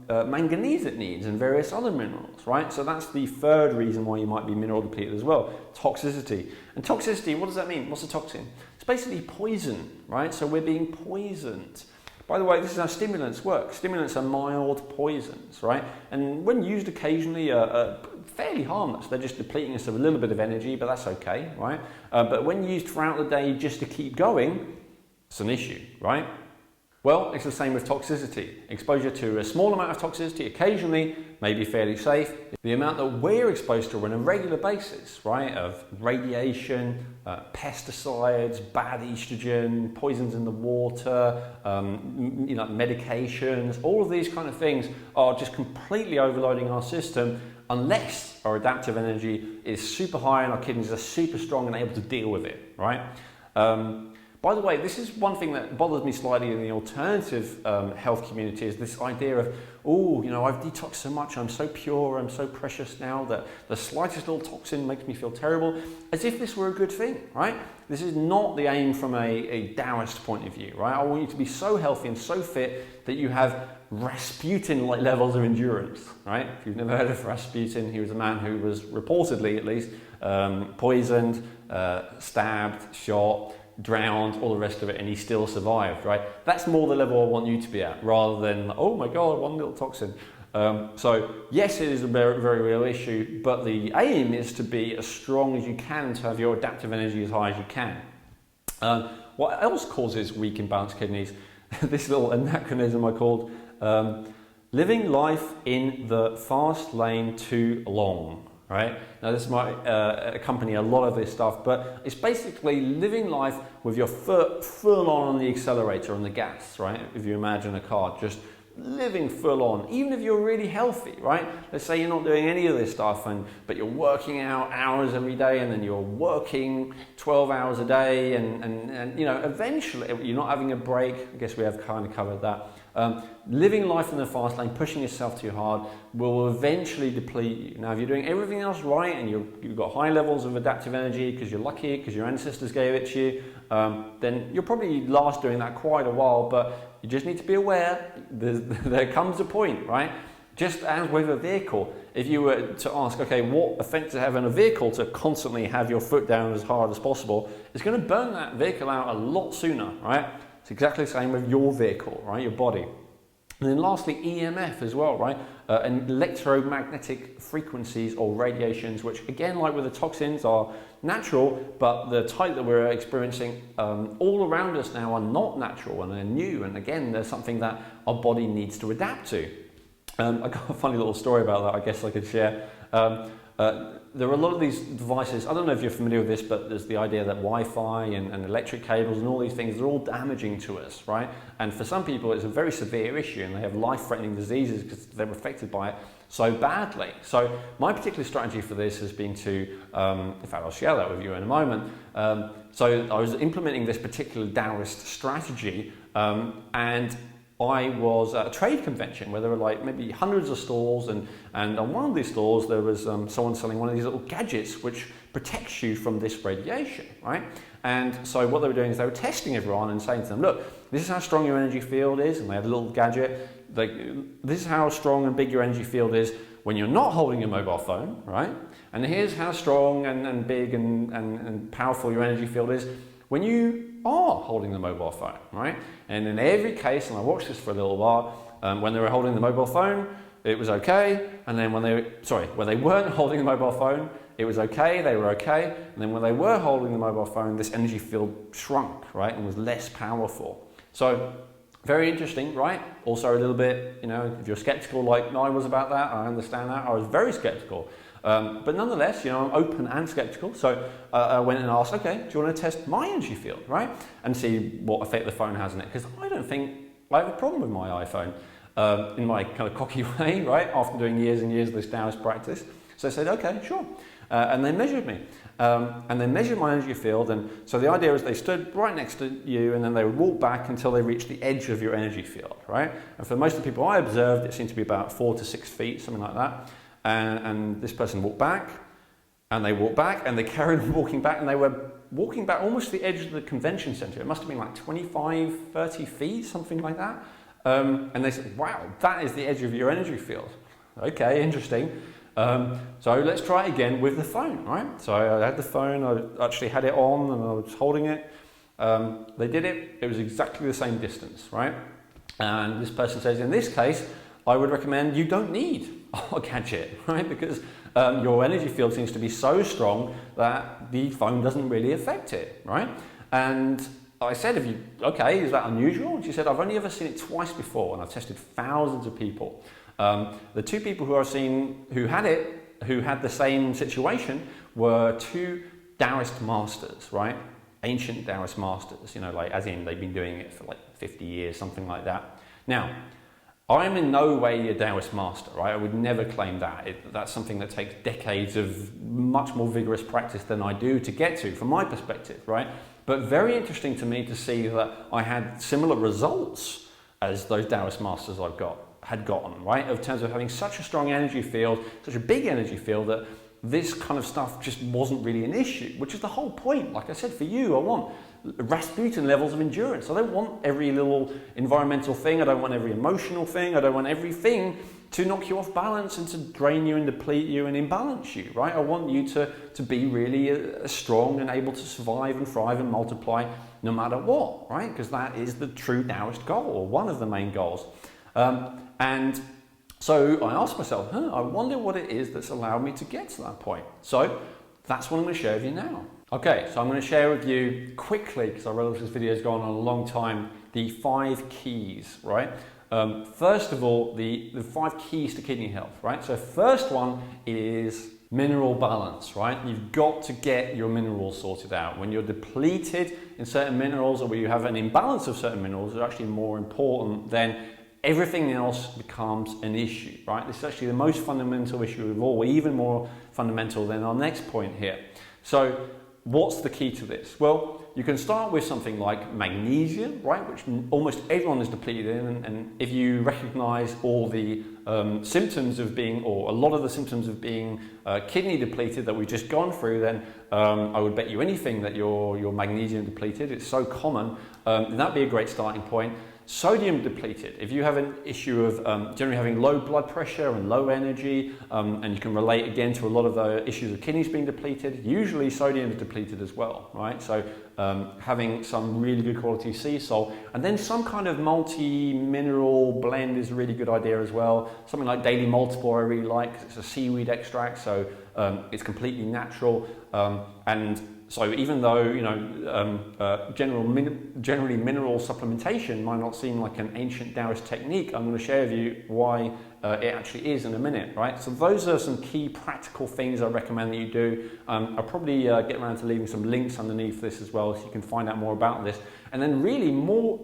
manganese it needs, and various other minerals, right? So that's the third reason why you might be mineral depleted as well, toxicity. And toxicity, what does that mean? What's a toxin? It's basically poison, right? So we're being poisoned. By the way, this is how stimulants work. Stimulants are mild poisons, right? And when used occasionally, are fairly harmless. They're just depleting us of a little bit of energy, but that's okay, right? But when used throughout the day just to keep going, it's an issue, right? Well, it's the same with toxicity. Exposure to a small amount of toxicity occasionally may be fairly safe. The amount that we're exposed to on a regular basis, right, of radiation, pesticides, bad estrogen, poisons in the water, medications, all of these kind of things are just completely overloading our system unless our adaptive energy is super high and our kidneys are super strong and able to deal with it, right? By the way, this is one thing that bothers me slightly in the alternative health community, is this idea of, I've detoxed so much, I'm so pure, I'm so precious now that the slightest little toxin makes me feel terrible, as if this were a good thing, right? This is not the aim from a Taoist point of view, right? I want you to be so healthy and so fit that you have Rasputin-like levels of endurance, right? If you've never heard of Rasputin, he was a man who was reportedly, at least, poisoned, stabbed, shot, drowned, all the rest of it, and he still survived, right? That's more the level I want you to be at, rather than, oh my God, one little toxin. So yes, it is a very, very real issue, but the aim is to be as strong as you can, to have your adaptive energy as high as you can. What else causes weak, imbalanced kidneys? This little anachronism I called living life in the fast lane too long. Right? Now this might accompany a lot of this stuff, but it's basically living life with your foot full on the accelerator, on the gas, right? If you imagine a car, just living full on, even if you're really healthy, right? Let's say you're not doing any of this stuff, but you're working out hours every day, and then you're working 12 hours a day, and eventually you're not having a break. I guess we have kind of covered that. Living life in the fast lane, pushing yourself too hard, will eventually deplete you. Now, if you're doing everything else right and you've got high levels of adaptive energy because you're lucky, because your ancestors gave it to you, then you'll probably last doing that quite a while, but you just need to be aware there comes a point, right? Just as with a vehicle, if you were to ask, okay, what effect does it have on a vehicle to constantly have your foot down as hard as possible, it's going to burn that vehicle out a lot sooner, right? It's exactly the same with your vehicle, right? Your body. And then lastly, EMF as well, right? And electromagnetic frequencies or radiations, which again, like with the toxins, are natural, but the type that we're experiencing all around us now are not natural, and they're new. And again, there's something that our body needs to adapt to. I got a funny little story about that I guess I could share. There are a lot of these devices, I don't know if you're familiar with this, but there's the idea that Wi-Fi and electric cables and all these things, they're all damaging to us, right? And for some people it's a very severe issue and they have life-threatening diseases because they're affected by it. so badly. So my particular strategy for this has been to, in fact I'll share that with you in a moment. So I was implementing this particular Taoist strategy, and I was at a trade convention where there were like maybe hundreds of stalls, and on one of these stalls there was someone selling one of these little gadgets which protects you from this radiation, right? And so what they were doing is they were testing everyone and saying to them, look, this is how strong your energy field is, and they had a little gadget. This is how strong and big your energy field is when you're not holding your mobile phone, right? And here's how strong and big and powerful your energy field is when you are holding the mobile phone, right? And in every case, and I watched this for a little while, when they were holding the mobile phone, it was okay. And then when they weren't holding the mobile phone, it was okay, they were okay. And then when they were holding the mobile phone, this energy field shrunk, right? And was less powerful. So very interesting, right? Also a little bit, you know, if you're skeptical like I was about that, I understand that. I was very skeptical. But nonetheless, you know, I'm open and skeptical. So I went and asked, okay, do you want to test my energy field, right? And see what effect the phone has on it. Because I don't think I have a problem with my iPhone in my kind of cocky way, right? After doing years and years of this Taoist practice. So I said, okay, sure. And they measured me. And they measured my energy field. And so the idea was they stood right next to you, and then they would walk back until they reached the edge of your energy field, right? And for most of the people I observed, it seemed to be about 4 to 6 feet, something like that. And this person walked back, and they walked back, and they carried on walking back, and they were walking back almost to the edge of the convention center. It must have been like 25, 30 feet, something like that. And they said, wow, that is the edge of your energy field. Okay, interesting. So let's try it again with the phone, right? So I had the phone, I actually had it on, and I was holding it. They did it, it was exactly the same distance, right? And this person says, in this case, I would recommend you don't need a gadget, right? Because your energy field seems to be so strong that the phone doesn't really affect it, right? And I said, okay, is that unusual? And she said, I've only ever seen it twice before, and I've tested thousands of people. The 2 people who I've seen who had the same situation, were 2 Taoist masters, right? Ancient Taoist masters, you know, like as in they've been doing it for like 50 years, something like that. Now, I'm in no way a Taoist master, right? I would never claim that. That's something that takes decades of much more vigorous practice than I do to get to, from my perspective, right? But very interesting to me to see that I had similar results as those Taoist masters had gotten, right? In terms of having such a strong energy field, such a big energy field, that this kind of stuff just wasn't really an issue, which is the whole point. Like I said, for you, I want Rasputin levels of endurance. I don't want every little environmental thing. I don't want every emotional thing. I don't want everything to knock you off balance and to drain you and deplete you and imbalance you, right? I want you to be really strong and able to survive and thrive and multiply no matter what, right? Because that is the true Taoist goal, or one of the main goals. And so I asked myself, I wonder what it is that's allowed me to get to that point. So that's what I'm going to share with you now. Okay, so I'm going to share with you quickly, because I realize this video has gone on a long time, the 5 keys, right? First of all, the 5 keys to kidney health, right? So first one is mineral balance, right? You've got to get your minerals sorted out. When you're depleted in certain minerals, or where you have an imbalance of certain minerals, are actually more important than everything else becomes an issue, right? This is actually the most fundamental issue of all, even more fundamental than our next point here. So what's the key to this? Well, you can start with something like magnesium, right, which almost everyone is depleted in, and if you recognize all the symptoms of being, or a lot of the symptoms of being kidney depleted that we've just gone through, then I would bet you anything that you're magnesium depleted. It's so common, and that'd be a great starting point. Sodium depleted. If you have an issue of generally having low blood pressure and low energy, and you can relate again to a lot of the issues of kidneys being depleted, usually sodium is depleted as well, right? So having some really good quality sea salt, and then some kind of multi-mineral blend is a really good idea as well. Something like Daily Multiple I really like, 'cause it's a seaweed extract, so it's completely natural, and so even though, you know, generally mineral supplementation might not seem like an ancient Taoist technique, I'm going to share with you why it actually is in a minute, right? So those are some key practical things I recommend that you do. I'll probably get around to leaving some links underneath this as well, so you can find out more about this. And then really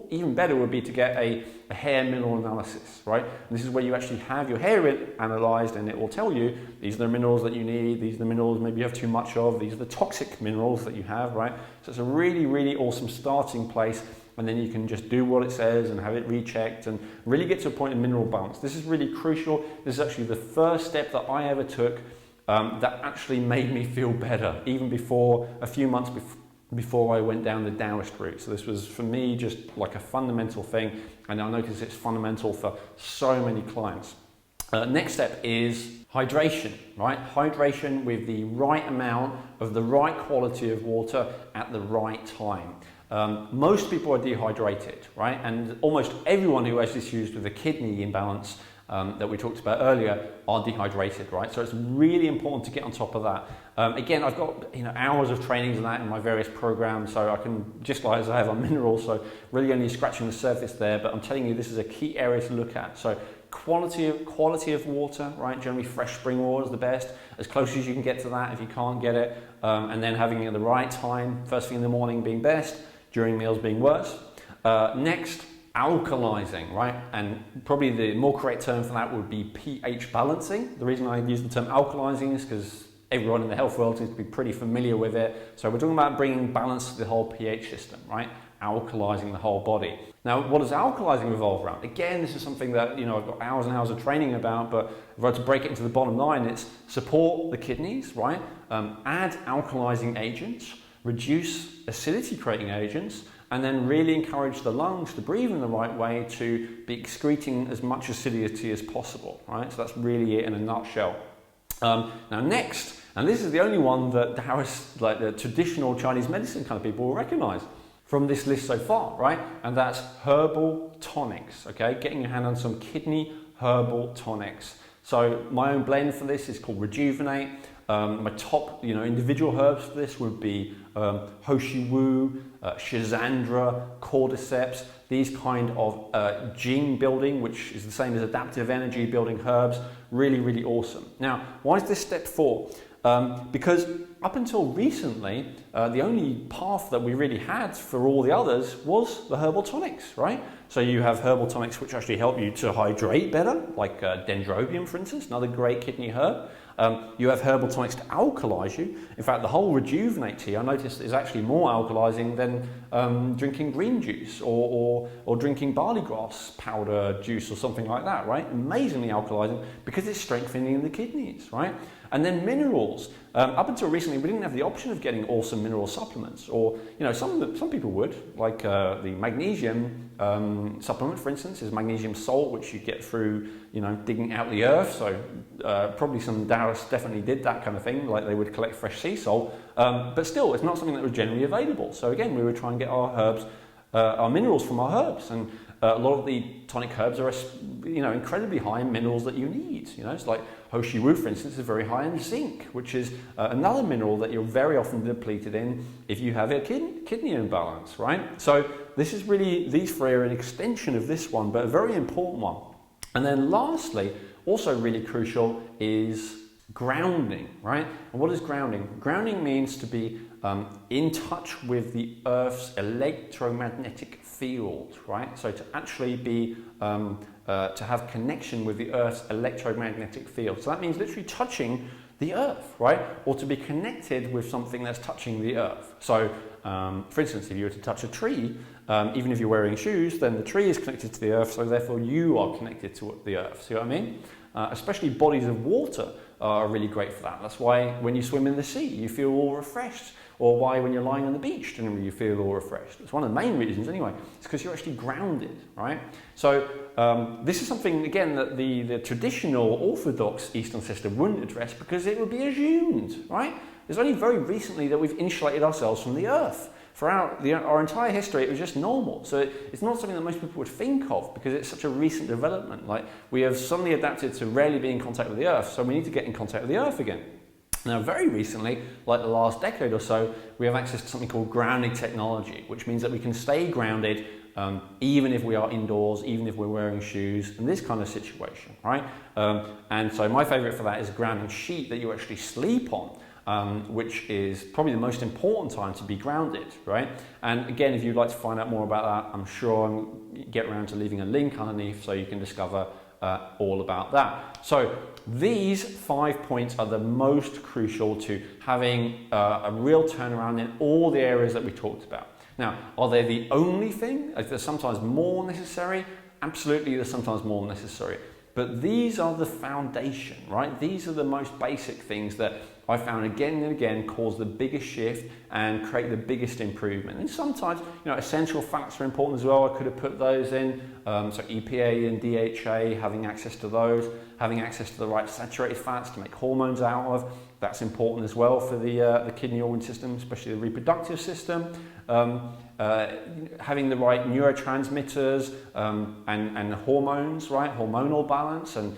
even better would be to get a hair mineral analysis, right? And this is where you actually have your hair analysed, and it will tell you these are the minerals that you need, these are the minerals maybe you have too much of, these are the toxic minerals that you have, right? So it's a really, really awesome starting place, and then you can just do what it says and have it rechecked and really get to a point of mineral balance. This is really crucial. This is actually the first step that I ever took that actually made me feel better, even before, a few months before I went down the Taoist route. So this was, for me, just like a fundamental thing, and I notice it's fundamental for so many clients. Next step is hydration, right? Hydration with the right amount of the right quality of water at the right time. Most people are dehydrated, right? And almost everyone who has issues with a kidney imbalance that we talked about earlier are dehydrated, right? So it's really important to get on top of that. Again, I've got hours of trainings and that in my various programs, so I can, just like as I have on minerals, so really only scratching the surface there, but I'm telling you this is a key area to look at. So quality of water, right? Generally fresh spring water is the best, as close as you can get to that if you can't get it, and then having it at the right time, first thing in the morning being best, during meals being worse. Next, alkalizing, right? And probably the more correct term for that would be pH balancing. The reason I use the term alkalizing is because everyone in the health world seems to be pretty familiar with it. So we're talking about bringing balance to the whole pH system, right? Alkalizing the whole body. Now, what does alkalizing revolve around? Again, this is something that I've got hours and hours of training about, but if I were to break it into the bottom line, it's support the kidneys, right? Add alkalizing agents, reduce acidity creating agents, and then really encourage the lungs to breathe in the right way to be excreting as much acidity as possible, right? So that's really it in a nutshell. Now next, and this is the only one that Taoists, like the traditional Chinese medicine kind of people will recognize from this list so far, right? And that's herbal tonics, okay? Getting your hand on some kidney herbal tonics. So my own blend for this is called Rejuvenate. My top, individual herbs for this would be Hoshi Wu, Schizandra, Cordyceps, these kind of Jing building, which is the same as adaptive energy building herbs. Really, really awesome. Now, why is this step 4? Because up until recently, the only path that we really had for all the others was the herbal tonics, right? So you have herbal tonics which actually help you to hydrate better, like dendrobium, for instance, another great kidney herb. You have herbal tonics to alkalize you. In fact, the whole Rejuvenate tea I noticed is actually more alkalizing than drinking green juice or drinking barley grass powder juice or something like that, right? Amazingly alkalizing because it's strengthening the kidneys, right? And then minerals. Up until recently, we didn't have the option of getting awesome mineral supplements, or some people would, like the magnesium supplement, for instance, is magnesium salt, which you get through digging out the earth. So probably some Taoists definitely did that kind of thing, like they would collect fresh sea salt. But still, it's not something that was generally available. So again, we would try and get our herbs, our minerals from our herbs, and a lot of the tonic herbs are incredibly high in minerals that you need. It's like Hoshi Wu, for instance, is very high in zinc, which is another mineral that you're very often depleted in if you have a kidney imbalance, right? So this is really, these three are an extension of this one, but a very important one. And then lastly, also really crucial, is grounding, right? And what is grounding? Grounding means to be in touch with the Earth's electromagnetic field, right? So to actually be, to have connection with the Earth's electromagnetic field. So that means literally touching the Earth, right? Or to be connected with something that's touching the Earth. So, for instance, if you were to touch a tree, even if you're wearing shoes, then the tree is connected to the Earth, so therefore you are connected to the Earth. See what I mean? Especially bodies of water are really great for that. That's why when you swim in the sea, you feel all refreshed. Or why when you're lying on the beach, generally you feel all refreshed. It's one of the main reasons anyway. It's because you're actually grounded, right? So this is something, again, that the traditional orthodox Eastern system wouldn't address because it would be assumed, right? It's only very recently that we've insulated ourselves from the Earth. For our entire history, it was just normal. So it's not something that most people would think of because it's such a recent development. Like, we have suddenly adapted to rarely be in contact with the Earth, so we need to get in contact with the Earth again. Now, very recently, like the last decade or so, we have access to something called grounding technology, which means that we can stay grounded even if we are indoors, even if we're wearing shoes, in this kind of situation, right? And so my favorite for that is a grounding sheet that you actually sleep on. which is probably the most important time to be grounded, right? And again, if you'd like to find out more about that, I'm sure I'll get around to leaving a link underneath so you can discover all about that. So these 5 points are the most crucial to having a real turnaround in all the areas that we talked about. Now, are they the only thing? Is there sometimes more necessary? Absolutely, there's sometimes more necessary. But these are the foundation, right? These are the most basic things that I found again and again cause the biggest shift and create the biggest improvement. And sometimes, essential fats are important as well. I could have put those in. So EPA and DHA, having access to those, having access to the right saturated fats to make hormones out of. That's important as well for the kidney organ system, especially the reproductive system. Having the right neurotransmitters and hormones, right? Hormonal balance, and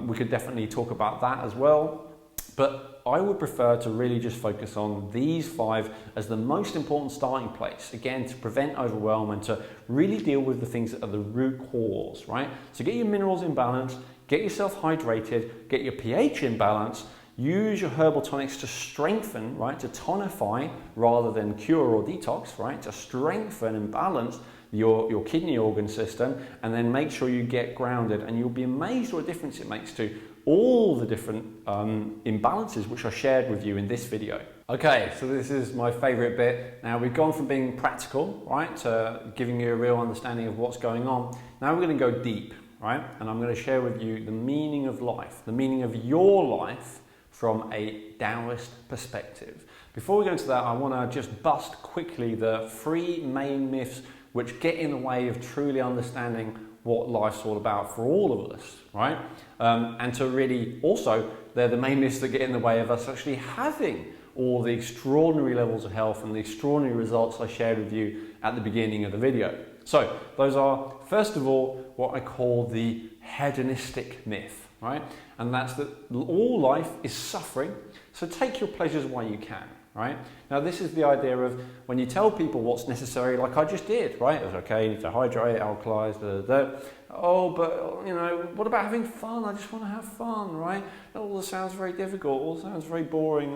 we could definitely talk about that as well. But I would prefer to really just focus on these 5 as the most important starting place, again, to prevent overwhelm and to really deal with the things that are the root cause, right? So get your minerals in balance, get yourself hydrated, get your pH in balance, use your herbal tonics to strengthen, right, to tonify rather than cure or detox, right, to strengthen and balance your kidney organ system, and then make sure you get grounded, and you'll be amazed what a difference it makes to all the different imbalances which I shared with you in this video. Okay, so this is my favorite bit. Now we've gone from being practical, right, to giving you a real understanding of what's going on. Now we're going to go deep, right, and I'm going to share with you the meaning of life, the meaning of your life from a Taoist perspective. Before we go into that, I want to just bust quickly the 3 main myths which get in the way of truly understanding what life's all about for all of us, right? And to really also, they're the main myths that get in the way of us actually having all the extraordinary levels of health and the extraordinary results I shared with you at the beginning of the video. So those are, first of all, what I call the hedonistic myth, right? And that's that all life is suffering, so take your pleasures while you can, right? Now this is the idea of when you tell people what's necessary, like I just did, right? It's okay, you need to hydrate, alkalize, oh, but what about having fun? I just want to have fun, right? It all sounds very difficult, all sounds very boring,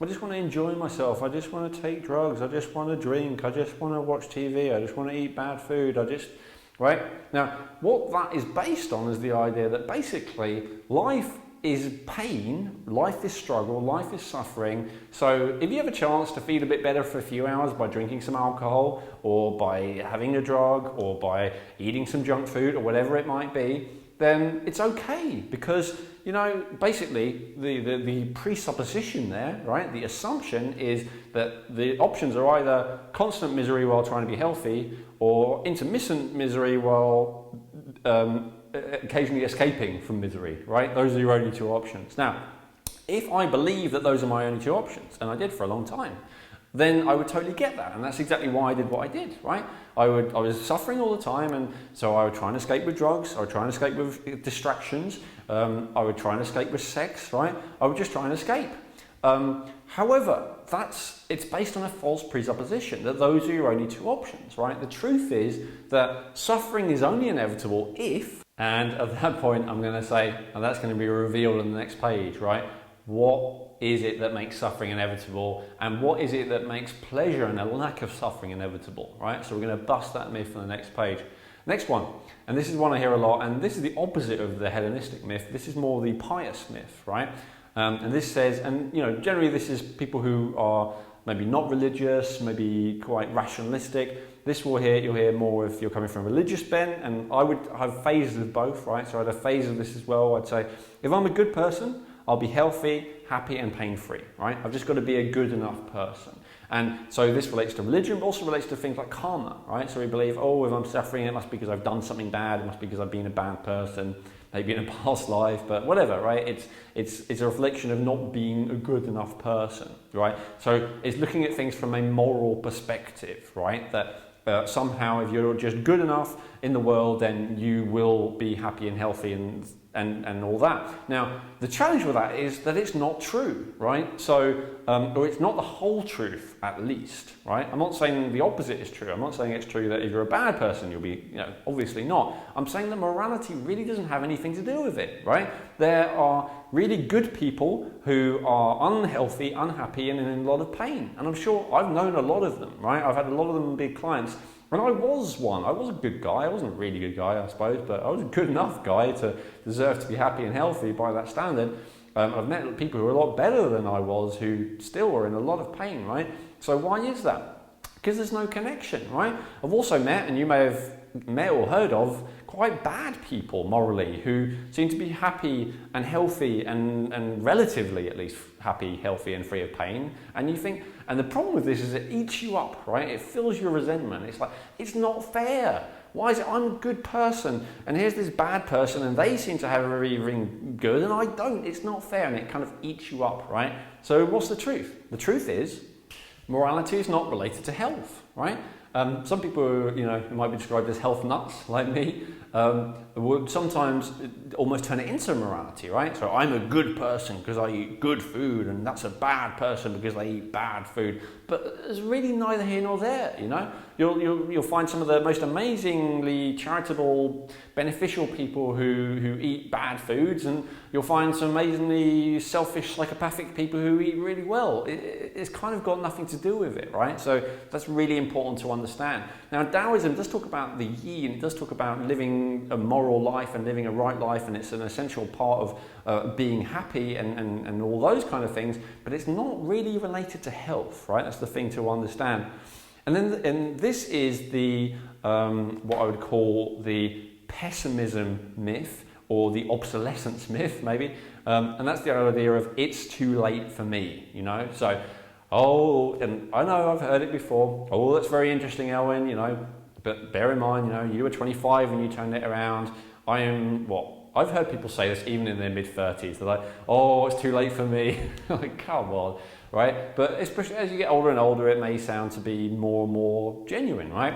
I just want to enjoy myself, I just want to take drugs, I just want to drink, I just want to watch TV, I just want to eat bad food, right? Now, what that is based on is the idea that basically life is pain, life is struggle, life is suffering. So if you have a chance to feel a bit better for a few hours by drinking some alcohol or by having a drug or by eating some junk food or whatever it might be, then it's okay, because basically the presupposition there, right, the assumption is that the options are either constant misery while trying to be healthy or intermittent misery while occasionally escaping from misery, right? Those are your only 2 options. Now, if I believe that those are my only 2 options, and I did for a long time, then I would totally get that, and that's exactly why I did what I did, right? I was suffering all the time, and so I would try and escape with drugs, I would try and escape with distractions, I would try and escape with sex, right? I would just try and escape. However, it's based on a false presupposition that those are your only 2 options, right? The truth is that suffering is only inevitable if, and at that point I'm going to say, and that's going to be revealed on the next page, right? What is it that makes suffering inevitable, and what is it that makes pleasure and a lack of suffering inevitable, right? So we're going to bust that myth on the next page. Next one, and this is one I hear a lot, and this is the opposite of the hedonistic myth. This is more the pious myth, right? And this says, and generally this is people who are maybe not religious, maybe quite rationalistic. This you'll hear more if you're coming from a religious bent, and I would have phases of both, right? So I'd have phases of this as well. I'd say, if I'm a good person, I'll be healthy, happy and pain-free, right? I've just got to be a good enough person. And so this relates to religion, but also relates to things like karma, right? So we believe, if I'm suffering, it must be because I've done something bad, it must be because I've been a bad person, maybe in a past life, but whatever, right? It's a reflection of not being a good enough person, right? So it's looking at things from a moral perspective, right? That somehow if you're just good enough in the world, then you will be happy and healthy, and and all that. Now, the challenge with that is that it's not true, right? So, or it's not the whole truth, at least, right? I'm not saying the opposite is true. I'm not saying it's true that if you're a bad person, you'll be, obviously not. I'm saying that morality really doesn't have anything to do with it, right? There are really good people who are unhealthy, unhappy, and in a lot of pain. And I'm sure I've known a lot of them, right? I've had a lot of them be clients. And I was one. I was a good guy. I wasn't a really good guy, I suppose, but I was a good enough guy to deserve to be happy and healthy by that standard. I've met people who are a lot better than I was who still are in a lot of pain, right? So why is that? Because there's no connection, right? I've also met, and you may have met or heard of, quite bad people morally who seem to be happy and healthy and relatively at least happy, healthy and free of pain. And you think, and the problem with this is it eats you up, right? It fills your resentment. It's like, it's not fair. Why is it I'm a good person and here's this bad person and they seem to have everything good and I don't? It's not fair, and it kind of eats you up, right? So what's the truth? The truth is morality is not related to health, right? Some people who might be described as health nuts like me would sometimes almost turn it into morality, right? So I'm a good person because I eat good food, and that's a bad person because they eat bad food. But it's really neither here nor there, You'll find some of the most amazingly charitable, beneficial people who eat bad foods, and you'll find some amazingly selfish, psychopathic people who eat really well. It's kind of got nothing to do with it, right? So that's really important to understand. Now, Taoism does talk about the yi, and it does talk about living a moral life and living a right life, and it's an essential part of being happy and all those kind of things, but it's not really related to health, right? That's the thing to understand. And this is the what I would call the pessimism myth, or the obsolescence myth, maybe. And that's the idea of it's too late for me, So, and I know I've heard it before. Oh, that's very interesting, Elwin, But bear in mind, you were 25 and you turned it around. I am I've heard people say this even in their mid-30s. They're like, oh, it's too late for me. Like, come on, right? But especially as you get older and older, it may sound to be more and more genuine, right?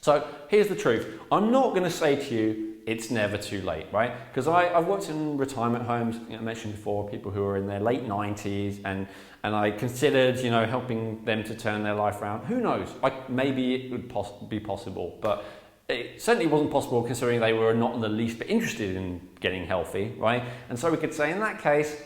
So here's the truth. I'm not going to say to you, it's never too late, right? Because I've worked in retirement homes, I mentioned before, people who are in their late 90s, and I considered, helping them to turn their life around. Who knows? Maybe it would be possible, but it certainly wasn't possible considering they were not in the least bit interested in getting healthy, right? And so we could say in that case,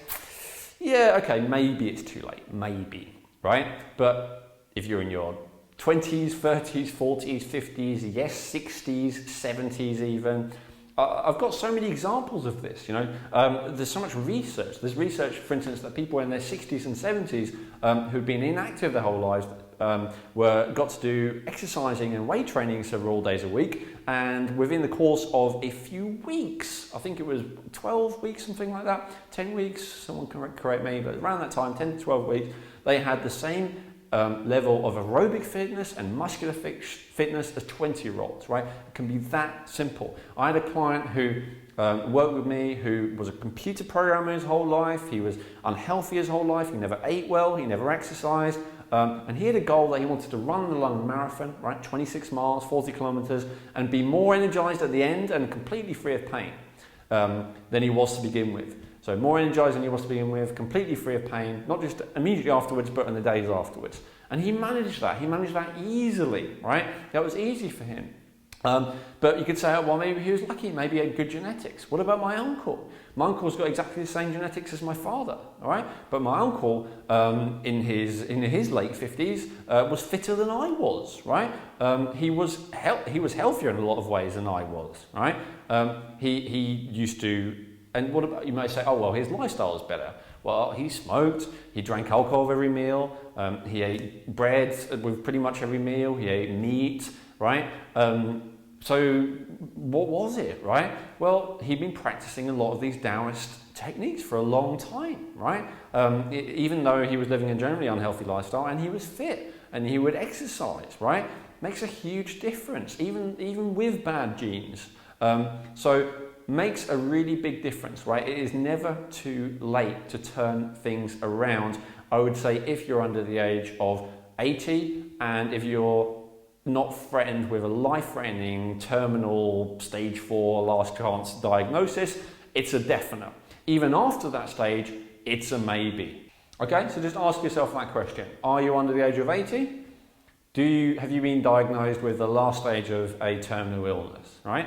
yeah, okay, maybe it's too late, maybe, right? But if you're in your 20s, 30s, 40s, 50s, yes, 60s, 70s even, I've got so many examples of this, There's so much research. There's research, for instance, that people in their 60s and 70s who've been inactive their whole lives got to do exercising and weight training several days a week, and within the course of a few weeks, I think it was 12 weeks, something like that, 10 weeks, someone can correct me, but around that time, 10 to 12 weeks, they had the same level of aerobic fitness and muscular fitness as 20-year-olds, right? It can be that simple. I had a client who worked with me who was a computer programmer his whole life. He was unhealthy his whole life. He never ate well. He never exercised. And he had a goal that he wanted to run the London Marathon, right? 26 miles, 40 kilometers, and be more energized at the end and completely free of pain than he was to begin with. So more energized than he was to begin with, completely free of pain, not just immediately afterwards, but in the days afterwards. And he managed that. He managed that easily, right? That was easy for him. But you could say, oh, well, maybe he was lucky. Maybe he had good genetics. What about my uncle? My uncle's got exactly the same genetics as my father, all right? But my uncle, in his late 50s, was fitter than I was, right? He was healthier in a lot of ways than I was, right? He used to. And what about, you may say, oh, well, his lifestyle is better. Well, he smoked, he drank alcohol with every meal, he ate bread with pretty much every meal, he ate meat, right? So what was it, right? Well, he'd been practicing a lot of these Taoist techniques for a long time, right? Even though he was living a generally unhealthy lifestyle, and he was fit, and he would exercise, right? Makes a huge difference, even with bad genes. So makes a really big difference, right? It is never too late to turn things around. I would say if you're under the age of 80 and if you're not threatened with a life-threatening terminal stage 4 last chance diagnosis, it's a definite. Even after that stage, it's a maybe. Okay, so just ask yourself that question. Are you under the age of 80? Have you been diagnosed with the last stage of a terminal illness, right?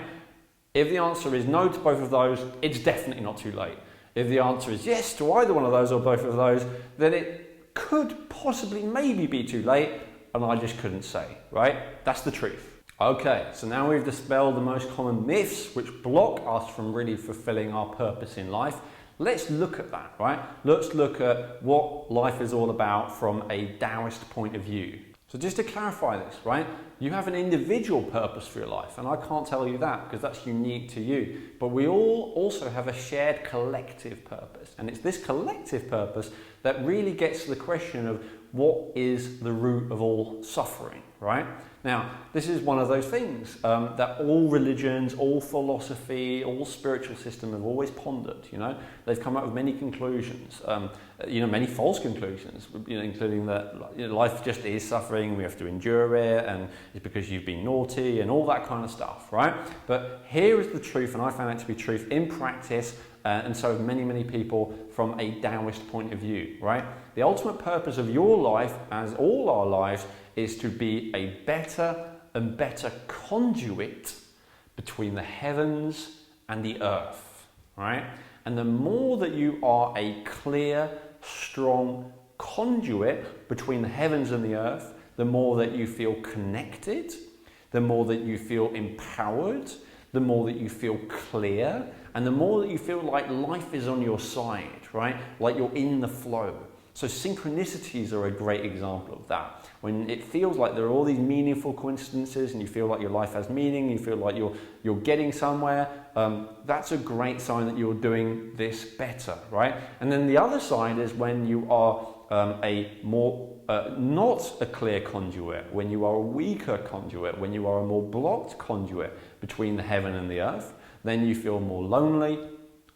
If the answer is no to both of those, it's definitely not too late. If the answer is yes to either one of those or both of those, then it could possibly maybe be too late, and I just couldn't say, right? That's the truth. Okay, so now we've dispelled the most common myths which block us from really fulfilling our purpose in life. Let's look at that, right? Let's look at what life is all about from a Taoist point of view. So just to clarify this, right? You have an individual purpose for your life, and I can't tell you that because that's unique to you. But we all also have a shared collective purpose, and it's this collective purpose that really gets to the question of what is the root of all suffering, right? Now, this is one of those things that all religions, all philosophy, all spiritual system have always pondered, you know. They've come up with many conclusions, many false conclusions, including that life just is suffering, we have to endure it, and it's because you've been naughty, and all that kind of stuff, right? But here is the truth, and I found it to be truth in practice, and so have many, many people from a Taoist point of view, right? The ultimate purpose of your life, as all our lives, is to be a better and better conduit between the heavens and the earth, right? And the more that you are a clear, strong conduit between the heavens and the earth, the more that you feel connected, the more that you feel empowered, the more that you feel clear, and the more that you feel like life is on your side, right? Like you're in the flow. So synchronicities are a great example of that. When it feels like there are all these meaningful coincidences and you feel like your life has meaning, you feel like you're getting somewhere, that's a great sign that you're doing this better, right? And then the other side is when you are not a clear conduit, when you are a weaker conduit, when you are a more blocked conduit between the heaven and the earth, then you feel more lonely,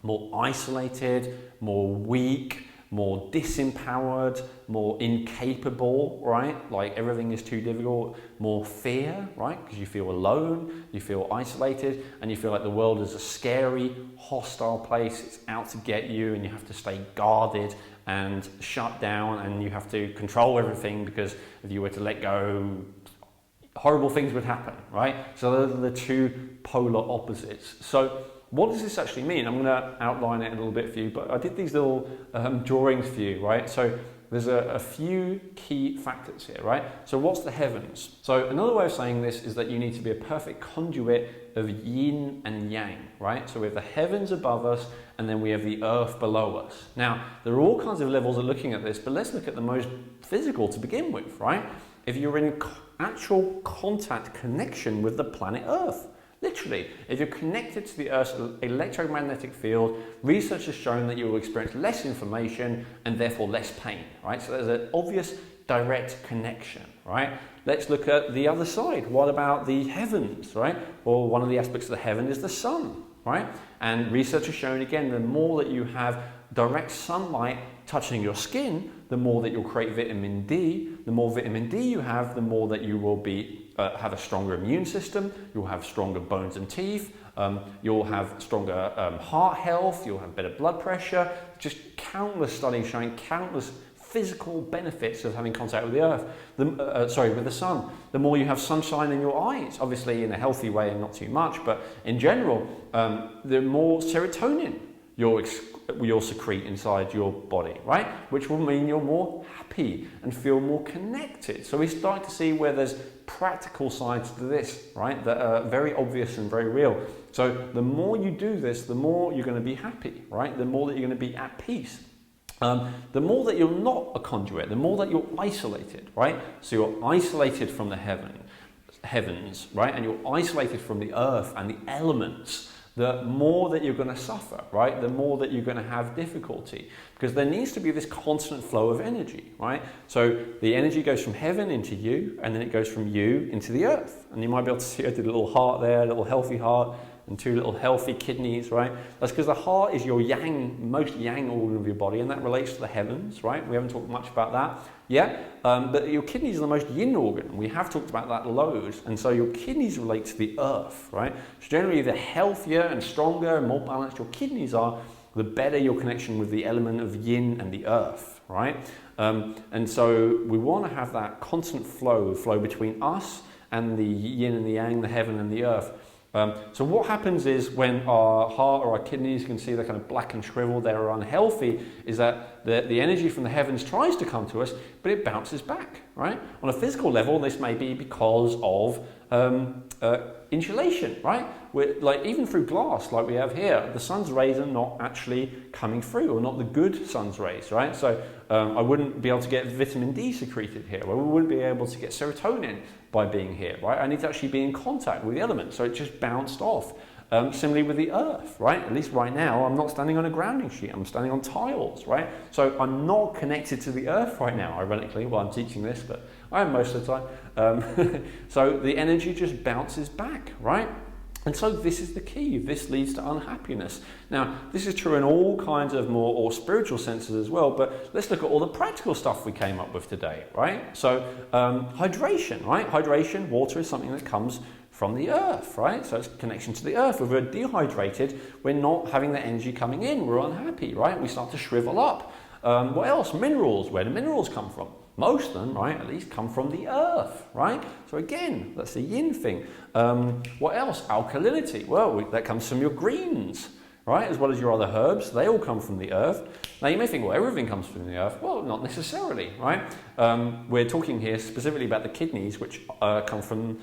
more isolated, more weak, more disempowered, more incapable, right? Like everything is too difficult, more fear, right? Because you feel alone, you feel isolated, and you feel like the world is a scary, hostile place. It's out to get you, and you have to stay guarded and shut down, and you have to control everything because if you were to let go, horrible things would happen, right? So those are the two polar opposites. So what does this actually mean? I'm going to outline it a little bit for you, but I did these little drawings for you, right? So there's a few key factors here, right? So what's the heavens? So another way of saying this is that you need to be a perfect conduit of yin and yang, right? So we have the heavens above us, and then we have the earth below us. Now, there are all kinds of levels of looking at this, but let's look at the most physical to begin with, right? If you're in actual contact connection with the planet Earth, literally, if you're connected to the Earth's electromagnetic field, research has shown that you will experience less inflammation and therefore less pain, right? So there's an obvious direct connection, right? Let's look at the other side. What about the heavens, right? Well, one of the aspects of the heaven is the sun, right? And research has shown, again, the more that you have direct sunlight touching your skin, the more that you'll create vitamin D. The more vitamin D you have, the more that you will be have a stronger immune system, you'll have stronger bones and teeth, you'll have stronger heart health, you'll have better blood pressure. Just countless studies showing countless physical benefits of having contact with the earth, with the sun. The more you have sunshine in your eyes, obviously in a healthy way and not too much, but in general, the more serotonin you'll secrete inside your body, right? Which will mean you're more happy and feel more connected. So we start to see where there's practical sides to this, right? That are very obvious and very real. So the more you do this, the more you're going to be happy, right? The more that you're going to be at peace. The more that you're not a conduit, the more that you're isolated, right? So you're isolated from the heavens, right? And you're isolated from the earth and the elements. The more that you're going to suffer, right? The more that you're going to have difficulty, because there needs to be this constant flow of energy, right? So the energy goes from heaven into you, and then it goes from you into the earth. And you might be able to see I did a little heart there, a little healthy heart. and 2 little healthy kidneys, right? That's because the heart is your yang, most yang organ of your body, and that relates to the heavens, right? We haven't talked much about that yet, but your kidneys are the most yin organ. We have talked about that loads, and so your kidneys relate to the earth, right? So generally, the healthier and stronger and more balanced your kidneys are, the better your connection with the element of yin and the earth, right? And so we want to have that constant flow between us and the yin and the yang, the heaven and the earth. So what happens is when our heart or our kidneys, you can see they're kind of black and shriveled, they're unhealthy, is that the energy from the heavens tries to come to us, but it bounces back, right? On a physical level, this may be because of insulation, right? Like even through glass, like we have here, the sun's rays are not actually coming through, or not the good sun's rays, right? So I wouldn't be able to get vitamin D secreted here, or we wouldn't be able to get serotonin by being here, right? I need to actually be in contact with the elements, so it just bounced off. Similarly with the earth, right? At least right now, I'm not standing on a grounding sheet, I'm standing on tiles, right? So I'm not connected to the earth right now, ironically, while I'm teaching this, but I am most of the time. So the energy just bounces back, right? And so this is the key. This leads to unhappiness. Now, this is true in all kinds of more or spiritual senses as well, but let's look at all the practical stuff we came up with today, right? So hydration, right? Hydration, water is something that comes from the earth, right? So it's connection to the earth. If we're dehydrated, we're not having the energy coming in. We're unhappy, right? We start to shrivel up. What else? Minerals. Where do minerals come from? Most of them, right, at least come from the earth, right? So again, that's the yin thing. What else? Alkalinity. Well, that comes from your greens, right? As well as your other herbs. They all come from the earth. Now you may think, well, everything comes from the earth. Well, not necessarily, right? We're talking here specifically about the kidneys, which come from,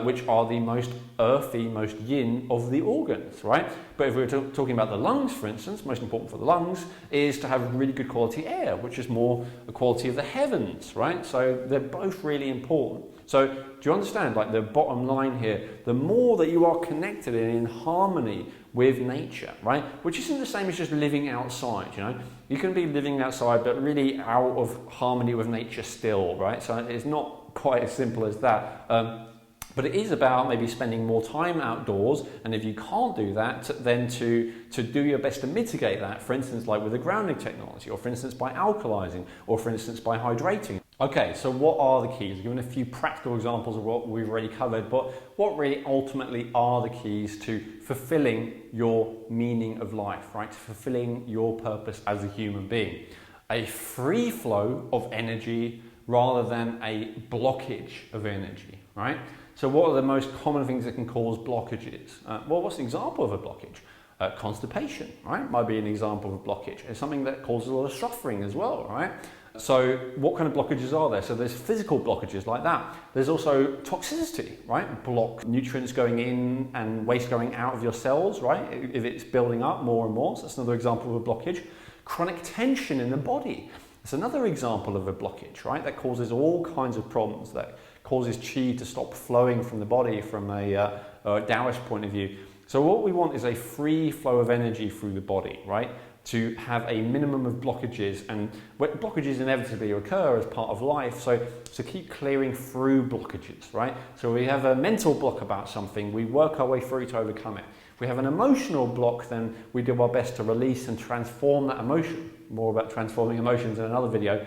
which are the most earthy, most yin of the organs, right? But if we were talking about the lungs, for instance, most important for the lungs is to have really good quality air, which is more the quality of the heavens, right? So they're both really important. So do you understand, like the bottom line here, the more that you are connected and in harmony with nature, right? Which isn't the same as just living outside, you know? You can be living outside, but really out of harmony with nature still, right? So it's not quite as simple as that. But it is about maybe spending more time outdoors, and if you can't do that, then to do your best to mitigate that, for instance, like with a grounding technology, or for instance by alkalizing, or for instance by hydrating. Okay, so what are the keys? I've given a few practical examples of what we've already covered, but what really ultimately are the keys to fulfilling your meaning of life, right? To fulfilling your purpose as a human being. A free flow of energy rather than a blockage of energy, right? So what are the most common things that can cause blockages? Well, what's an example of a blockage? Constipation, right? Might be an example of a blockage. It's something that causes a lot of suffering as well, right? So what kind of blockages are there? So there's physical blockages like that. There's also toxicity, right? Block nutrients going in and waste going out of your cells, right? If it's building up more and more, so that's another example of a blockage. Chronic tension in the body. It's another example of a blockage, right? That causes all kinds of problems. That causes qi to stop flowing from the body from a Taoist point of view. So what we want is a free flow of energy through the body, right? To have a minimum of blockages, and blockages inevitably occur as part of life, so keep clearing through blockages, right? So we have a mental block about something, we work our way through to overcome it. If we have an emotional block, then we do our best to release and transform that emotion. More about transforming emotions in another video.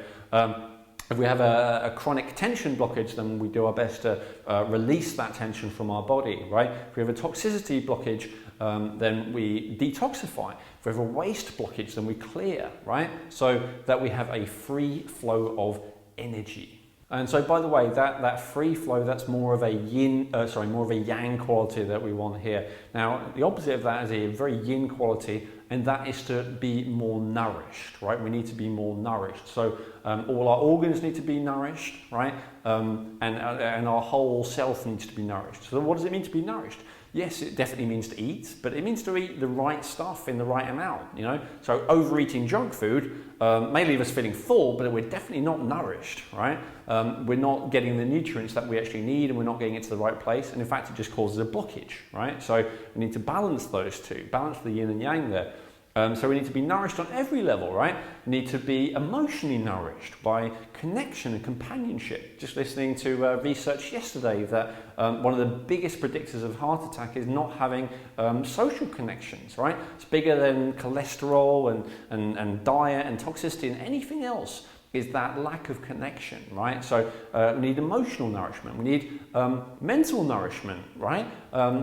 If we have a chronic tension blockage, then we do our best to release that tension from our body, right? If we have a toxicity blockage, then we detoxify. If we have a waste blockage, then we clear, right? So that we have a free flow of energy. And so, by the way, that free flow, that's more of a more of a yang quality that we want here. Now, the opposite of that is a very yin quality, and that is to be more nourished, right? We need to be more nourished. So all our organs need to be nourished, right? And our whole self needs to be nourished. So what does it mean to be nourished? Yes, it definitely means to eat, but it means to eat the right stuff in the right amount, you know? So overeating junk food may leave us feeling full, but we're definitely not nourished, right? We're not getting the nutrients that we actually need, and we're not getting it to the right place, and in fact it just causes a blockage, right? So we need to balance those two, balance the yin and yang there. So we need to be nourished on every level, right? We need to be emotionally nourished by connection and companionship. Just listening to research yesterday that one of the biggest predictors of heart attack is not having social connections, right? It's bigger than cholesterol and diet and toxicity and anything else. Is that lack of connection, right? So we need emotional nourishment, we need mental nourishment, right?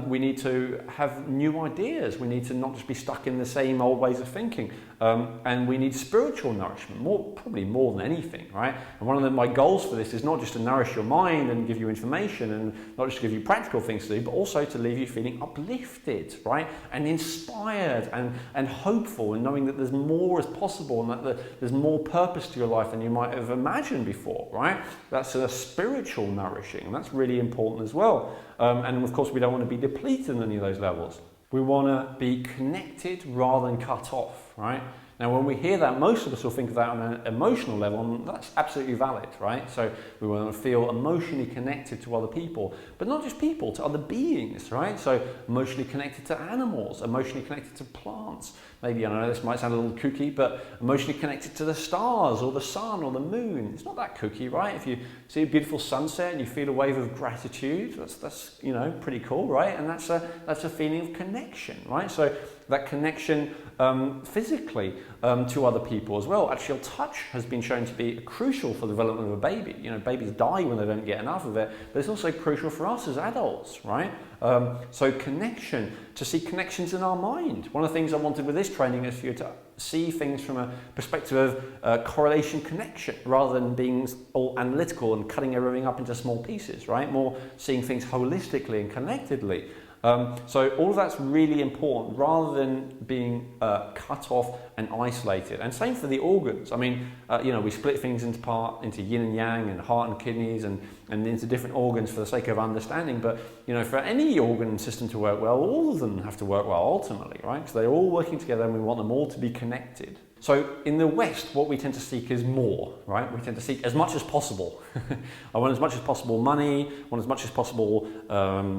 We need to have new ideas, we need to not just be stuck in the same old ways of thinking, and we need spiritual nourishment, probably more than anything, right? And one of my goals for this is not just to nourish your mind and give you information and not just to give you practical things to do, but also to leave you feeling uplifted, right? And inspired and hopeful, and knowing that there's more is possible and that there's more purpose to your life than you might have imagined before, right? That's a spiritual nourishing, and that's really important as well. And of course, we don't want to be depleted in any of those levels. We want to be connected rather than cut off, right? Now, when we hear that, most of us will think of that on an emotional level, and that's absolutely valid, right? So we want to feel emotionally connected to other people, but not just people, to other beings, right? So emotionally connected to animals, emotionally connected to plants. Maybe, I know this might sound a little kooky, but emotionally connected to the stars or the sun or the moon. It's not that kooky, right? If you see a beautiful sunset and you feel a wave of gratitude, that's you know, pretty cool, right? And that's a feeling of connection, right? So that connection physically to other people as well. Actually, touch has been shown to be crucial for the development of a baby. You know, babies die when they don't get enough of it, but it's also crucial for us as adults, right? So connection, to see connections in our mind. One of the things I wanted with this training is for you to see things from a perspective of correlation connection, rather than being all analytical and cutting everything up into small pieces, right? More seeing things holistically and connectedly. So all of that's really important, rather than being cut off and isolated. And same for the organs. I mean, you know, we split things into yin and yang, and heart and kidneys, and into different organs for the sake of understanding. But you know, for any organ system to work well, all of them have to work well ultimately, right? Because they're all working together, and we want them all to be connected. So in the West, what we tend to seek is more, right? We tend to seek as much as possible. I want as much as possible money, I want as much as possible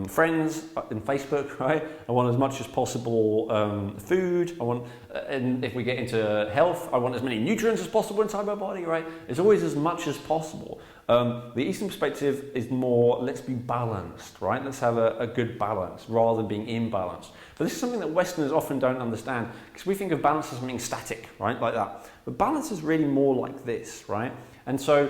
friends in Facebook, right? I want as much as possible food, and if we get into health, I want as many nutrients as possible inside my body, right? It's always as much as possible. The Eastern perspective is more, let's be balanced, right? Let's have a good balance rather than being imbalanced. But this is something that Westerners often don't understand, because we think of balance as something static, right? Like that. But balance is really more like this, right? And so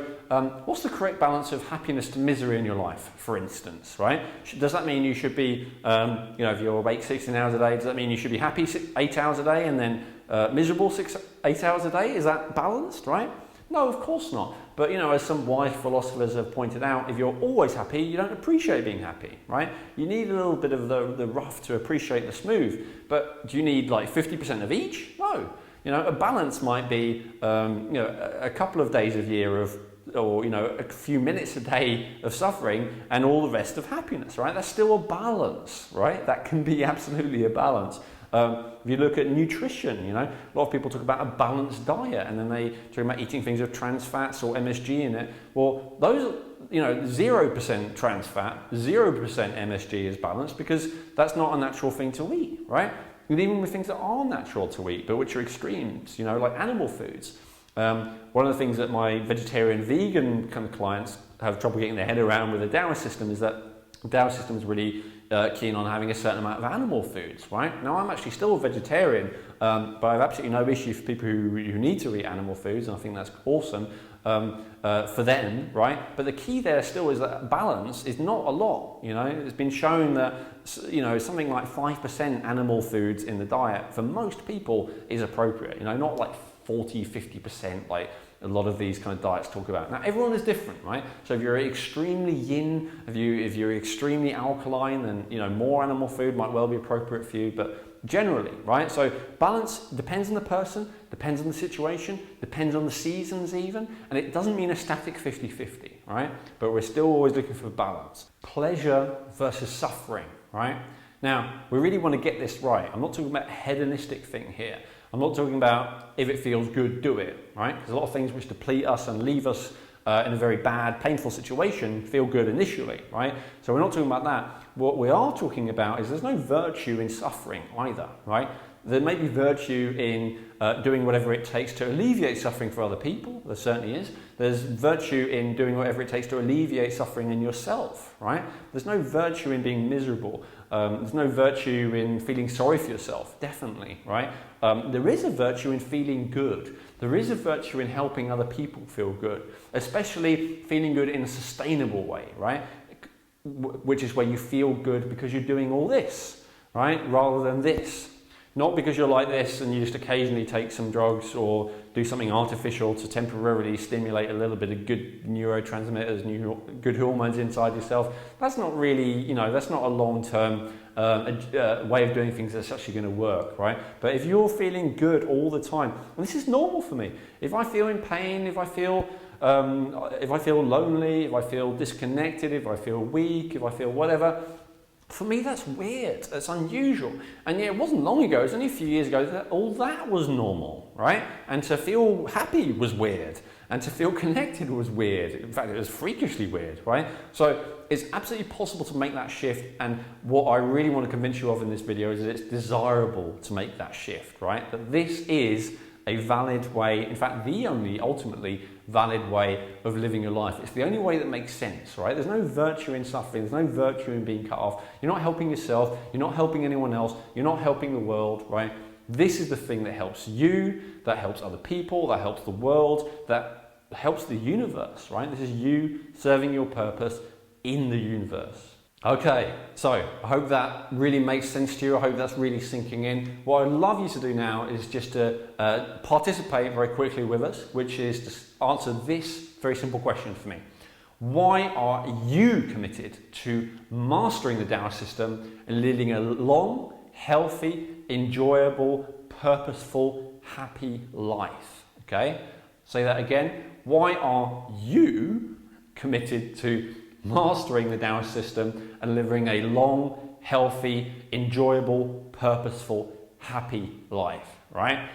what's the correct balance of happiness to misery in your life, for instance, right? Does that mean you should be, you know, if you're awake 16 hours a day, does that mean you should be happy 8 hours a day and then miserable 8 hours a day? Is that balanced, right? No, of course not. But, you know, as some wise philosophers have pointed out, if you're always happy, you don't appreciate being happy, right? You need a little bit of the rough to appreciate the smooth. But do you need like 50% of each? No. You know, a balance might be, you know, a couple of days a year or, you know, a few minutes a day of suffering and all the rest of happiness, right? That's still a balance, right? That can be absolutely a balance. If you look at nutrition, you know, a lot of people talk about a balanced diet, and then they talk about eating things with trans fats or MSG in it. Well, those, you know, 0% trans fat, 0% MSG is balanced, because that's not a natural thing to eat, right? And even with things that are natural to eat, but which are extremes, you know, like animal foods. One of the things that my vegetarian, vegan kind of clients have trouble getting their head around with the Taoist system is that the Taoist system is really keen on having a certain amount of animal foods, right? Now, I'm actually still a vegetarian, but I have absolutely no issue for people who need to eat animal foods, and I think that's awesome for them, right? But the key there still is that balance is not a lot, you know? It's been shown that, you know, something like 5% animal foods in the diet for most people is appropriate, you know, not like 40, 50% like a lot of these kind of diets talk about. Now, everyone is different, right? So if you're extremely yin, if you're extremely alkaline, then, you know, more animal food might well be appropriate for you, but generally, right? So balance depends on the person, depends on the situation, depends on the seasons even, and it doesn't mean a static 50-50, right? But we're still always looking for balance. Pleasure versus suffering, right? Now, we really want to get this right. I'm not talking about a hedonistic thing here. I'm not talking about if it feels good, do it, right? There's a lot of things which deplete us and leave us in a very bad, painful situation feel good initially, right? So we're not talking about that. What we are talking about is there's no virtue in suffering either, right? There may be virtue in doing whatever it takes to alleviate suffering for other people. There certainly is. There's virtue in doing whatever it takes to alleviate suffering in yourself, right? There's no virtue in being miserable. There's no virtue in feeling sorry for yourself, definitely, right? There is a virtue in feeling good. There is a virtue in helping other people feel good, especially feeling good in a sustainable way, right? Which is where you feel good because you're doing all this, right? Rather than this. Not because you're like this and you just occasionally take some drugs or do something artificial to temporarily stimulate a little bit of good neurotransmitters, good hormones inside yourself. That's not really, that's not a long-term way of doing things that's actually going to work, right? But if you're feeling good all the time, and this is normal for me. If I feel in pain, if I feel lonely, if I feel disconnected, if I feel weak, if I feel whatever, for me, that's weird. That's unusual. And yet, it wasn't long ago. It was only a few years ago that all that was normal, right? And to feel happy was weird. And to feel connected was weird. In fact, it was freakishly weird, right? So it's absolutely possible to make that shift. And what I really want to convince you of in this video is that it's desirable to make that shift, right? That this is a valid way, in fact, the only ultimately valid way of living your life. It's the only way that makes sense, right? There's no virtue in suffering. There's no virtue in being cut off. You're not helping yourself. You're not helping anyone else. You're not helping the world, right? This is the thing that helps you, that helps other people, that helps the world, that helps the universe, right? This is you serving your purpose in the universe. Okay, so I hope that really makes sense to you. I hope that's really sinking in. What I'd love you to do now is just to participate very quickly with us, which is to answer this very simple question for me. Why are you committed to mastering the Taoist system and living a long, healthy, enjoyable, purposeful, happy life? Okay, say that again. Why are you committed to mastering the Taoist system and living a long, healthy, enjoyable, purposeful, happy life, right?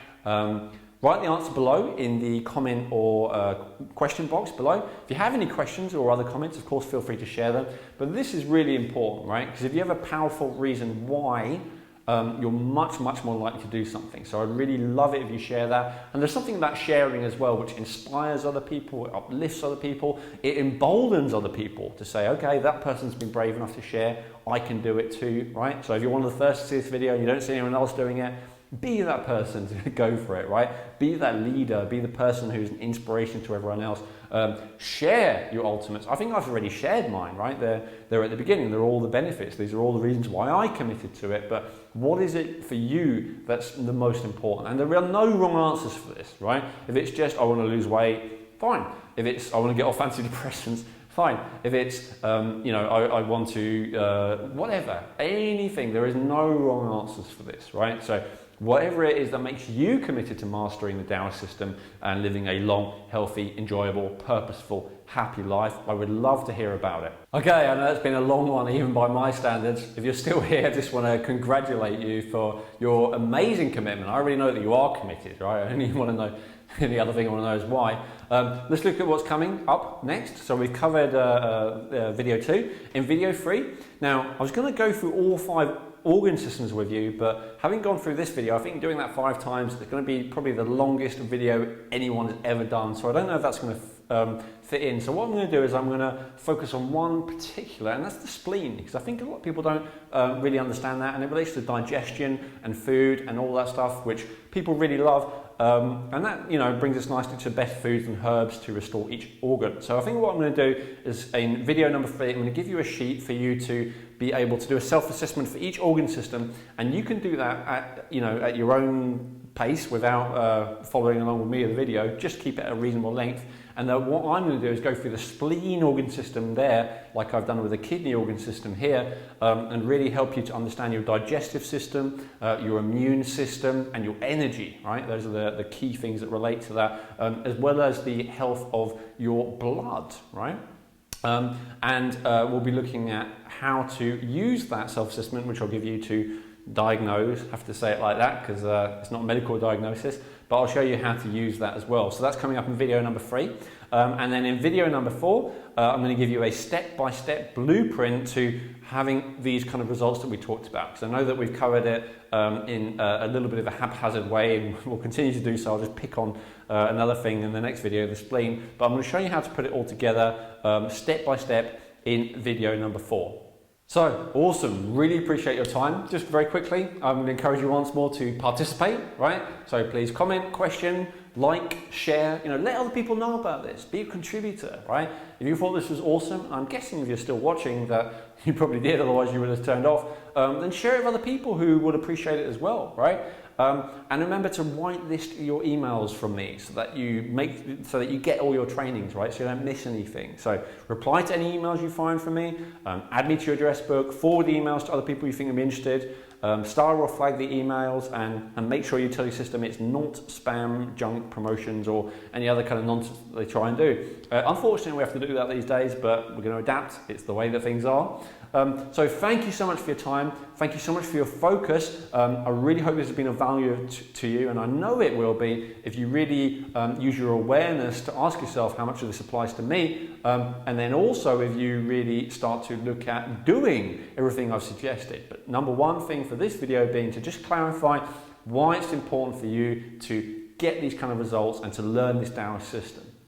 Write the answer below in the comment or question box below. If you have any questions or other comments, of course, feel free to share them. But this is really important, right? Because if you have a powerful reason why, you're much more likely to do something. So I'd really love it if you share that. And there's something about sharing as well which inspires other people, it uplifts other people, it emboldens other people to say, okay, that person's been brave enough to share, I can do it too, right? So if you're one of the first to see this video and you don't see anyone else doing it, be that person to go for it, right? Be that leader, be the person who's an inspiration to everyone else. Share your ultimates. I think I've already shared mine, right? They're at the beginning, they're all the benefits. These are all the reasons why I committed to it, but what is it for you that's the most important? And there are no wrong answers for this, right? If it's just, I want to lose weight, fine. If it's, I want to get off antidepressants, fine. If it's, I want to, whatever, anything, there is no wrong answers for this, right? So whatever it is that makes you committed to mastering the Taoist system and living a long, healthy, enjoyable, purposeful, happy life, I would love to hear about it. Okay, I know it's been a long one, even by my standards. If you're still here, I just want to congratulate you for your amazing commitment. I already know that you are committed, right? I only want to know, the other thing I want to know is why. Let's look at what's coming up next. So we've covered video 2. In video 3, now I was going to go through all 5 organ systems with you, but having gone through this video, I think doing that 5 times is going to be probably the longest video anyone has ever done. So I don't know if that's going to fit in. So what I'm going to do is I'm going to focus on one particular, and that's the spleen, because I think a lot of people don't really understand that, and it relates to digestion and food and all that stuff, which people really love. And that, brings us nicely to best foods and herbs to restore each organ. So I think what I'm going to do is in video number 3, I'm going to give you a sheet for you to be able to do a self-assessment for each organ system, and you can do that at your own pace without following along with me in the video. Just keep it at a reasonable length. And what I'm going to do is go through the spleen organ system there, like I've done with the kidney organ system here, and really help you to understand your digestive system, your immune system, and your energy, right? Those are the key things that relate to that, as well as the health of your blood, right? And we'll be looking at how to use that self-assessment, which I'll give you to diagnose, have to say it like that because it's not a medical diagnosis, but I'll show you how to use that as well. So that's coming up in video number 3. And then in video number 4, I'm going to give you a step-by-step blueprint to having these kind of results that we talked about. Because I know that we've covered it in a little bit of a haphazard way, and we'll continue to do so. I'll just pick on another thing in the next video, the spleen. But I'm going to show you how to put it all together step-by-step in video number 4. So, awesome, really appreciate your time. Just very quickly, I'm going to encourage you once more to participate, right? So please comment, question, like, share, let other people know about this. Be a contributor, right? If you thought this was awesome, I'm guessing if you're still watching that you probably did, otherwise you would have turned off, then share it with other people who would appreciate it as well, right? And remember to whitelist your emails from me so that you get all your trainings, right? So you don't miss anything. So reply to any emails you find from me, add me to your address book, forward the emails to other people you think will be interested, star or flag the emails, and make sure you tell your system it's not spam, junk, promotions, or any other kind of nonsense that they try and do. Unfortunately, we have to do that these days, but we're going to adapt. It's the way that things are. So thank you so much for your time. Thank you so much for your focus. I really hope this has been of value to you, and I know it will be if you really use your awareness to ask yourself how much of this applies to me, and then also if you really start to look at doing everything I've suggested. But number one thing for this video being to just clarify why it's important for you to get these kind of results and to learn this Taoist system.